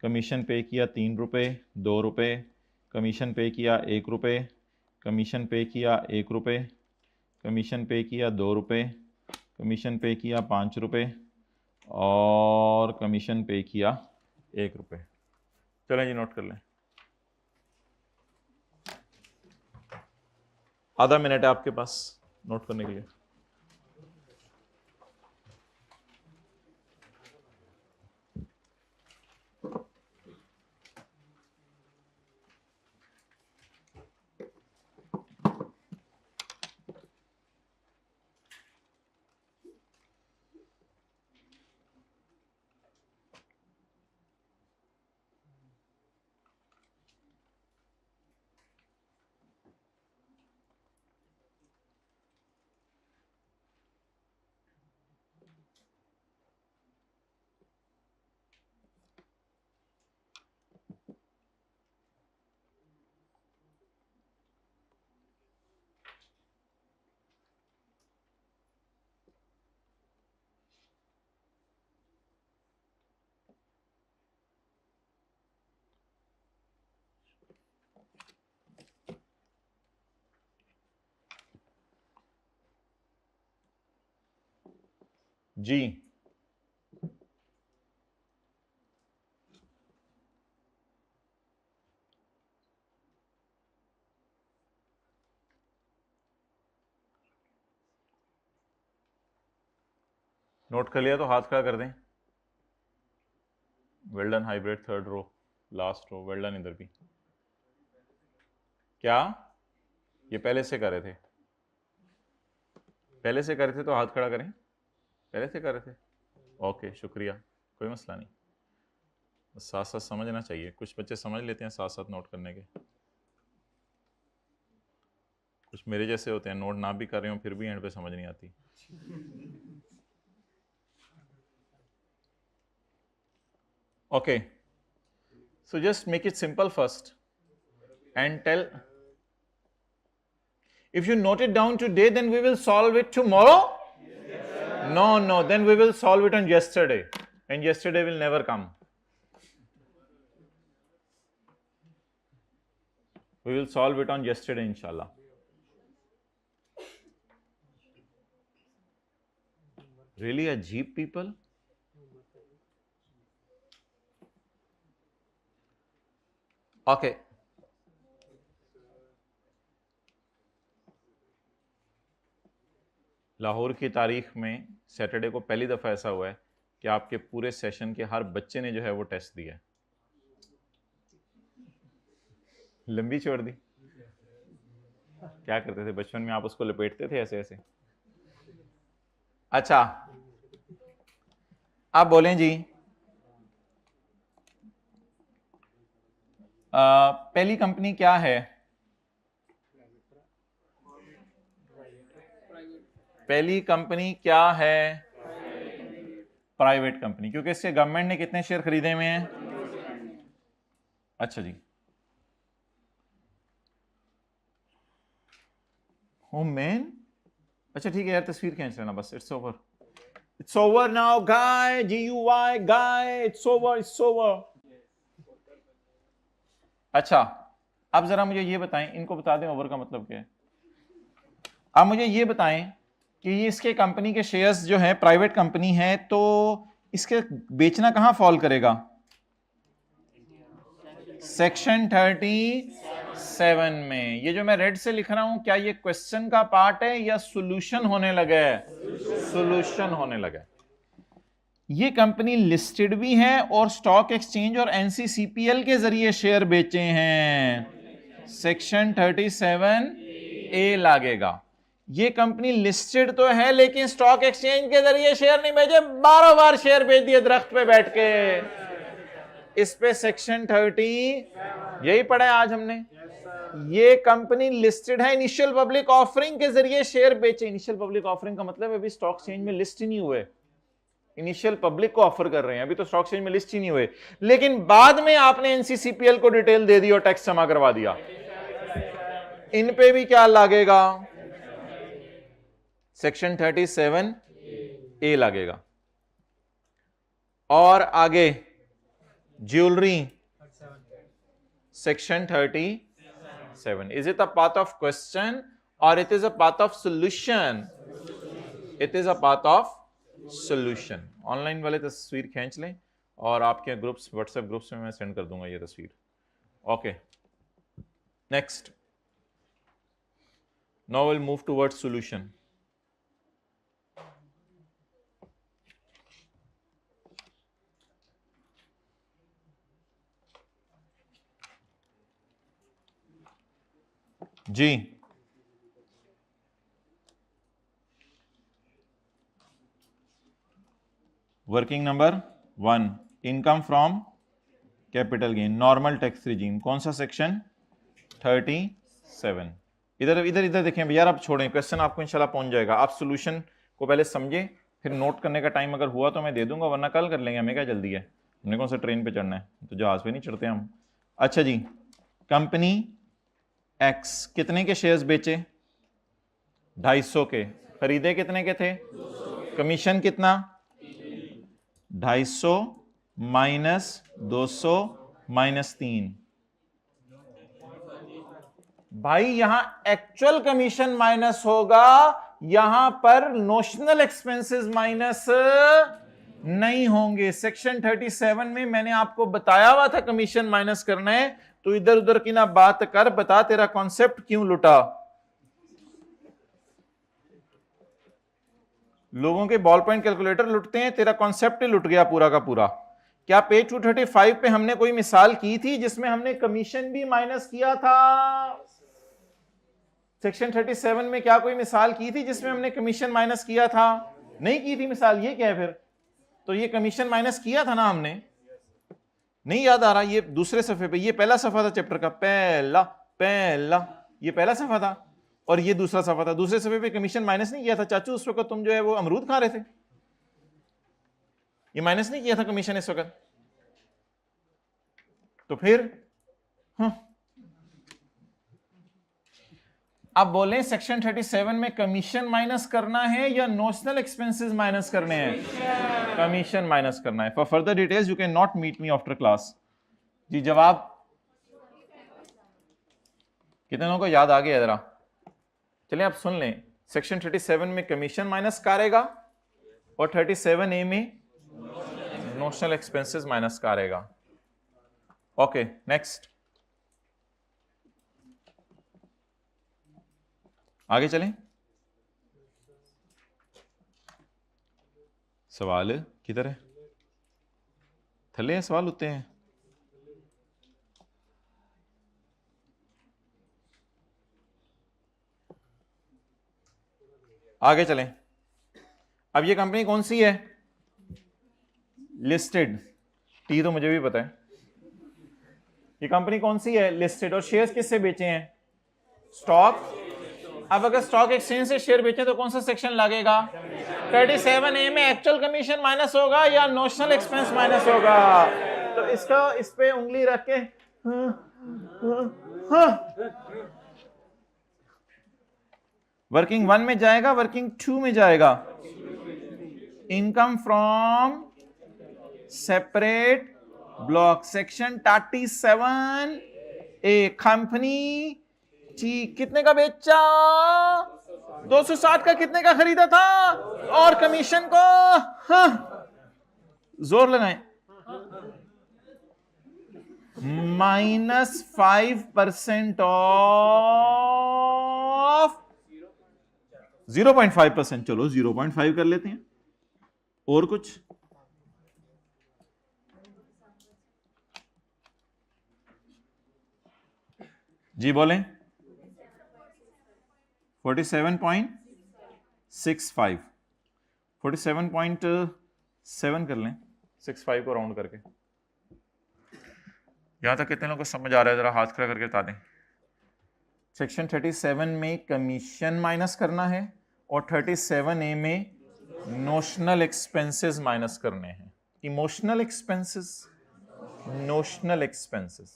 कमीशन पे किया 3 रुपये, 2 रुपये, कमीशन पे किया 1 रुपये, कमीशन पे किया 1 रुपये, कमीशन पे किया 2 रुपये, कमीशन पे किया 5 रुपये, और कमीशन पे किया 1 रुपये। चलें जी, नोट कर लें। आधा मिनट है आपके पास नोट करने के लिए। जी नोट कर लिया तो हाथ खड़ा कर दें। Well done hybrid, third row, last row, well done. इधर भी क्या ये पहले से कर रहे थे? पहले से कर रहे थे तो हाथ खड़ा करें। पहले से कर रहे थे, ओके शुक्रिया, कोई मसला नहीं। साथ साथ समझना चाहिए, कुछ बच्चे समझ लेते हैं साथ साथ नोट करने के, कुछ मेरे जैसे होते हैं नोट ना भी कर रहे हो फिर भी एंड पे समझ नहीं आती। Okay, so just make it simple first and tell. If you note it down today, then we will solve it tomorrow. No, then we will solve it on yesterday, and yesterday will never come. We will solve it on yesterday, inshallah. Really ajeeb people. Okay. Lahore की तारीख में सैटरडे को पहली दफ़ा ऐसा हुआ है कि आपके पूरे सेशन के हर बच्चे ने जो है वो टेस्ट दिया। लंबी छोड़ दी। क्या करते थे बचपन में आप? उसको लपेटते थे ऐसे ऐसे। अच्छा, आप बोलें जी। पहली कंपनी क्या है? पहली कंपनी क्या है? प्राइवेट कंपनी, क्योंकि इससे गवर्नमेंट ने कितने शेयर खरीदे हुए हैं? अच्छा जी, होम मैन। अच्छा ठीक है यार, तस्वीर खींच लेना बस। It's over, it's over now guy, GUY guy, it's over, it's over. अच्छा, अब जरा मुझे ये बताएं, इनको बता दें ओवर का मतलब क्या है। आप मुझे ये बताएं कि ये इसके कंपनी के शेयर्स जो है प्राइवेट कंपनी है, तो इसके बेचना कहां फॉल करेगा? सेक्शन 37 में। ये जो मैं रेड से लिख रहा हूं, क्या ये क्वेश्चन का पार्ट है या सॉल्यूशन होने लगा है? सॉल्यूशन होने लगा है। ये कंपनी लिस्टेड भी है और स्टॉक एक्सचेंज और NCCPL के जरिए शेयर बेचे हैं। Section 37A लागेगा। ये कंपनी लिस्टेड तो है लेकिन स्टॉक एक्सचेंज के जरिए शेयर नहीं बेचे, 12 बार शेयर बेच दिए दरख्त पे बैठ के। इस पे सेक्शन 30 यही पढ़ा है आज हमने। ये कंपनी लिस्टेड है, इनिशियल पब्लिक ऑफरिंग के जरिए शेयर बेचे। इनिशियल पब्लिक ऑफरिंग का मतलब अभी स्टॉक एक्सचेंज में लिस्ट ही नहीं हुए, इनिशियल पब्लिक को ऑफर कर रहे हैं, अभी तो स्टॉक एक्सचेंज में लिस्ट ही नहीं हुए। लेकिन बाद में आपने NCCPL को डिटेल दे दी और टैक्स जमा करवा दिया, इन पे भी क्या लगेगा? सेक्शन 37A लगेगा। और आगे jewellery, section 37। Is it a part of question और it is a part of solution? It is a part of solution. Online वाले तस्वीर खींच लें और आपके ग्रुप्स, व्हाट्सएप ग्रुप्स में मैं सेंड कर दूंगा ये तस्वीर। Okay, next, now will move towards solution. जी, working number 1, income from capital gain, normal tax regime, कौन सा सेक्शन? 37। इधर इधर इधर देखें भैया, आप छोड़ें, क्वेश्चन आपको इंशाल्लाह पहुंच जाएगा। आप सॉल्यूशन को पहले समझे, फिर नोट करने का टाइम अगर हुआ तो मैं दे दूंगा, वरना कल कर लेंगे, हमें क्या जल्दी है, हमने कौन सा ट्रेन पे चढ़ना है, तो जहाज पे नहीं चढ़ते हम। अच्छा जी, कंपनी एक्स कितने के शेयर्स बेचे? 250 के। खरीदे कितने के थे? कमीशन कितना? 250 माइनस 200 माइनस 3। भाई यहां एक्चुअल कमीशन माइनस होगा, यहां पर नोशनल एक्सपेंसेस माइनस नहीं होंगे। सेक्शन 37 में मैंने आपको बताया हुआ था कमीशन माइनस करना है, तो इधर उधर की ना बात कर, बता तेरा कॉन्सेप्ट क्यों लुटा। लोगों के बॉल पॉइंट कैलकुलेटर लुटते हैं, तेरा कॉन्सेप्ट ही लुट गया पूरा का पूरा। क्या पेज 235 पे हमने कोई मिसाल की थी जिसमें हमने कमीशन भी माइनस किया था? सेक्शन 37 में क्या कोई मिसाल की थी जिसमें हमने कमीशन माइनस किया था? नहीं की थी मिसाल, ये क्या है फिर? तो ये कमीशन माइनस किया था ना हमने, नहीं याद आ रहा? ये दूसरे सफे पे, ये पहला सफा था चैप्टर का, पहला पहला ये पहला सफा था, और ये दूसरा सफा था। दूसरे सफे पे कमीशन माइनस नहीं किया था चाचू, उस वक्त तुम जो है वो अमरूद खा रहे थे, ये माइनस नहीं किया था कमीशन इस वक्त। तो फिर अब बोले सेक्शन 37 में कमीशन माइनस करना है या नोशनल एक्सपेंसेस माइनस करने हैं? कमीशन माइनस करना है। For further details you can not meet me after class. जी जवाब कितने लोगों को याद आ गया जरा? चलिए आप सुन लें, सेक्शन 37 में कमीशन माइनस करेगा और 37A में नोशनल एक्सपेंसेस माइनस करेगा। ओके नेक्स्ट, आगे चलें। सवाल किधर है? थले हैं सवाल होते हैं। आगे चलें। अब ये कंपनी कौन सी है? लिस्टेड। टी तो मुझे भी पता है। ये कंपनी कौन सी है? लिस्टेड। और शेयर्स किससे बेचे हैं? स्टॉक। अब अगर स्टॉक एक्सचेंज से शेयर बेचे तो कौन सा सेक्शन लगेगा? 37A में एक्चुअल कमीशन माइनस होगा या नोशनल एक्सपेंस माइनस होगा? तो इसका इस पे उंगली रख के वर्किंग 1 में जाएगा, वर्किंग 2 में जाएगा। Income from separate block, section 37A। Company कितने का बेचा? 260 का। कितने का खरीदा था? और कमीशन को जोर लगाएं, -5% ऑफ 0.5%। चलो 0.5 कर लेते हैं। और कुछ? जी बोलें। 47.65, 47.7 कर लें, 65 को राउंड करके। यहां तक कितने लोगों को समझ आ रहा है? जरा हाथ खड़ा करके बता दें। सेक्शन 37 में कमीशन माइनस करना है और 37A में नोशनल एक्सपेंसेस माइनस करने हैं। Emotional expenses, notional expenses.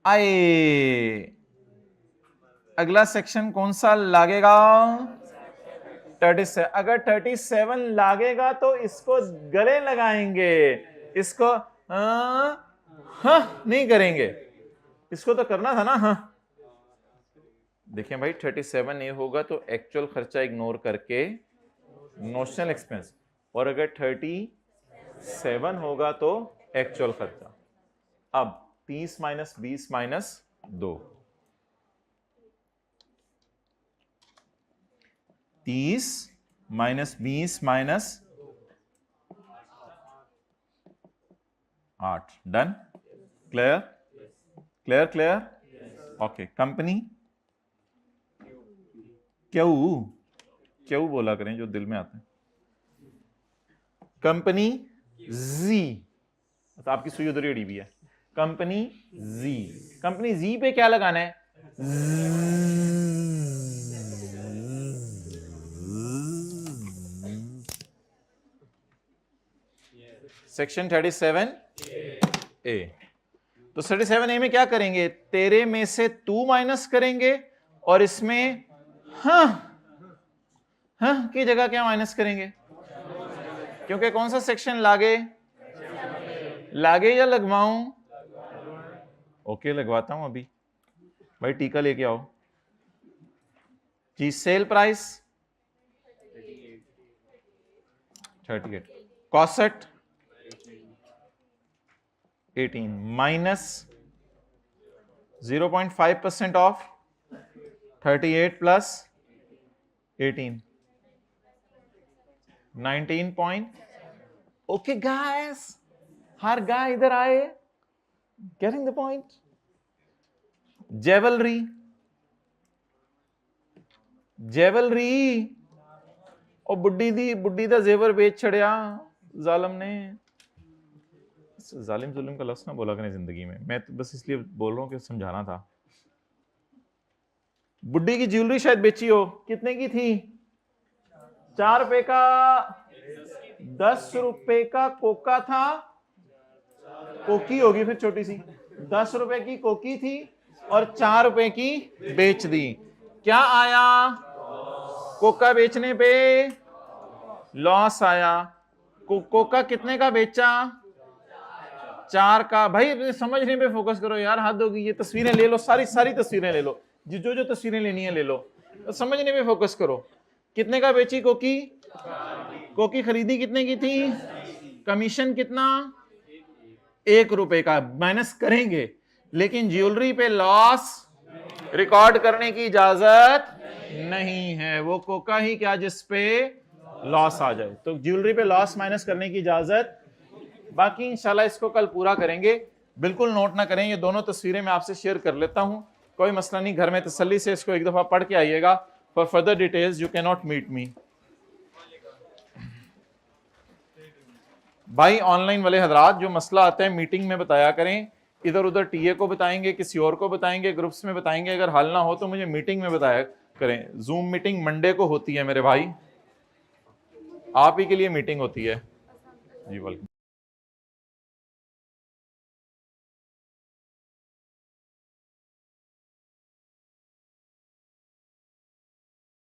आए अगला सेक्शन कौन सा लागेगा? 37। अगर 37 लागेगा तो इसको गले लगाएंगे, इसको हाँ नहीं करेंगे। इसको तो करना था ना हाँ। देखें भाई 37A होगा तो एक्चुअल खर्चा इग्नोर करके नोशनल एक्सपेंस, और अगर 37 होगा तो एक्चुअल खर्चा। अब 30 minus 20 minus 2, 30 minus 20 minus 8, done, clear clear clear, okay. Company क्यों बोला करें जो दिल में आता है। कंपनी जी, तो आपकी सुई उधर अड़ी हुई है। कंपनी जी, कंपनी जी पे क्या लगाना है, सेक्शन 37A। तो 37A में क्या करेंगे, तेरे में से तू माइनस करेंगे और इसमें हाँ की जगह क्या माइनस करेंगे, क्योंकि कौन सा सेक्शन लागे या लगवाऊं, ओके लगवाता हूं अभी। भाई टीका लेके आओ जी। Sale price 38, cost 18 minus 0.5% of 38 plus 18 19 point. Okay guys, हर गाय इधर आए, गेटिंग द पॉइंट। जेवलरी और बुड्ढी दा जेवर बेच छड़िया जालिम ने। जालिम जुल्म का लफ्ज़ ना बोला करें जिंदगी में, मैं तो बस इसलिए बोल रहा हूं कि समझाना था। बुड्ढी की ज्वेलरी शायद बेची हो, कितने की थी, 4 रुपए का, 10 रुपए का कोका था, कोकी होगी फिर छोटी सी, 10 रुपए की कोकी थी और 4 रुपए की बेच दी। क्या आया, कोका बेचने पे लॉस आया। कोका कितने का बेचा, 4 का। भाई समझने पे फोकस करो यार, हद होगी। ये तस्वीरें ले लो, सारी तस्वीरें ले लो, जो तस्वीरें लेनी है ले लो, तो समझने पे फोकस करो। कितने का बेची कोकी खरीदी कितने की थी, कमीशन कितना, 1 रुपए का। माइनस करेंगे, लेकिन ज्वेलरी पे लॉस रिकॉर्ड करने की इजाजत नहीं है। वो कोका ही क्या जिस पे लॉस आ जाए, तो ज्वेलरी पे लॉस माइनस करने की इजाजत। बाकी इंशाल्लाह इसको कल पूरा करेंगे। बिल्कुल नोट ना करें, ये दोनों तस्वीरें मैं आपसे शेयर कर लेता हूं, कोई मसला नहीं। घर में तसल्ली से इसको एक दफा पढ़ के आइएगा। For further details you can not meet me. भाई ऑनलाइन वाले हजरात, जो मसला आता है मीटिंग में बताया करें। इधर उधर टीए को बताएंगे, किसी और को बताएंगे, ग्रुप्स में बताएंगे। अगर हल ना हो तो मुझे मीटिंग में बताया करें। जूम मीटिंग मंडे को होती है मेरे भाई, आप ही के लिए मीटिंग होती है जी। वेलकम।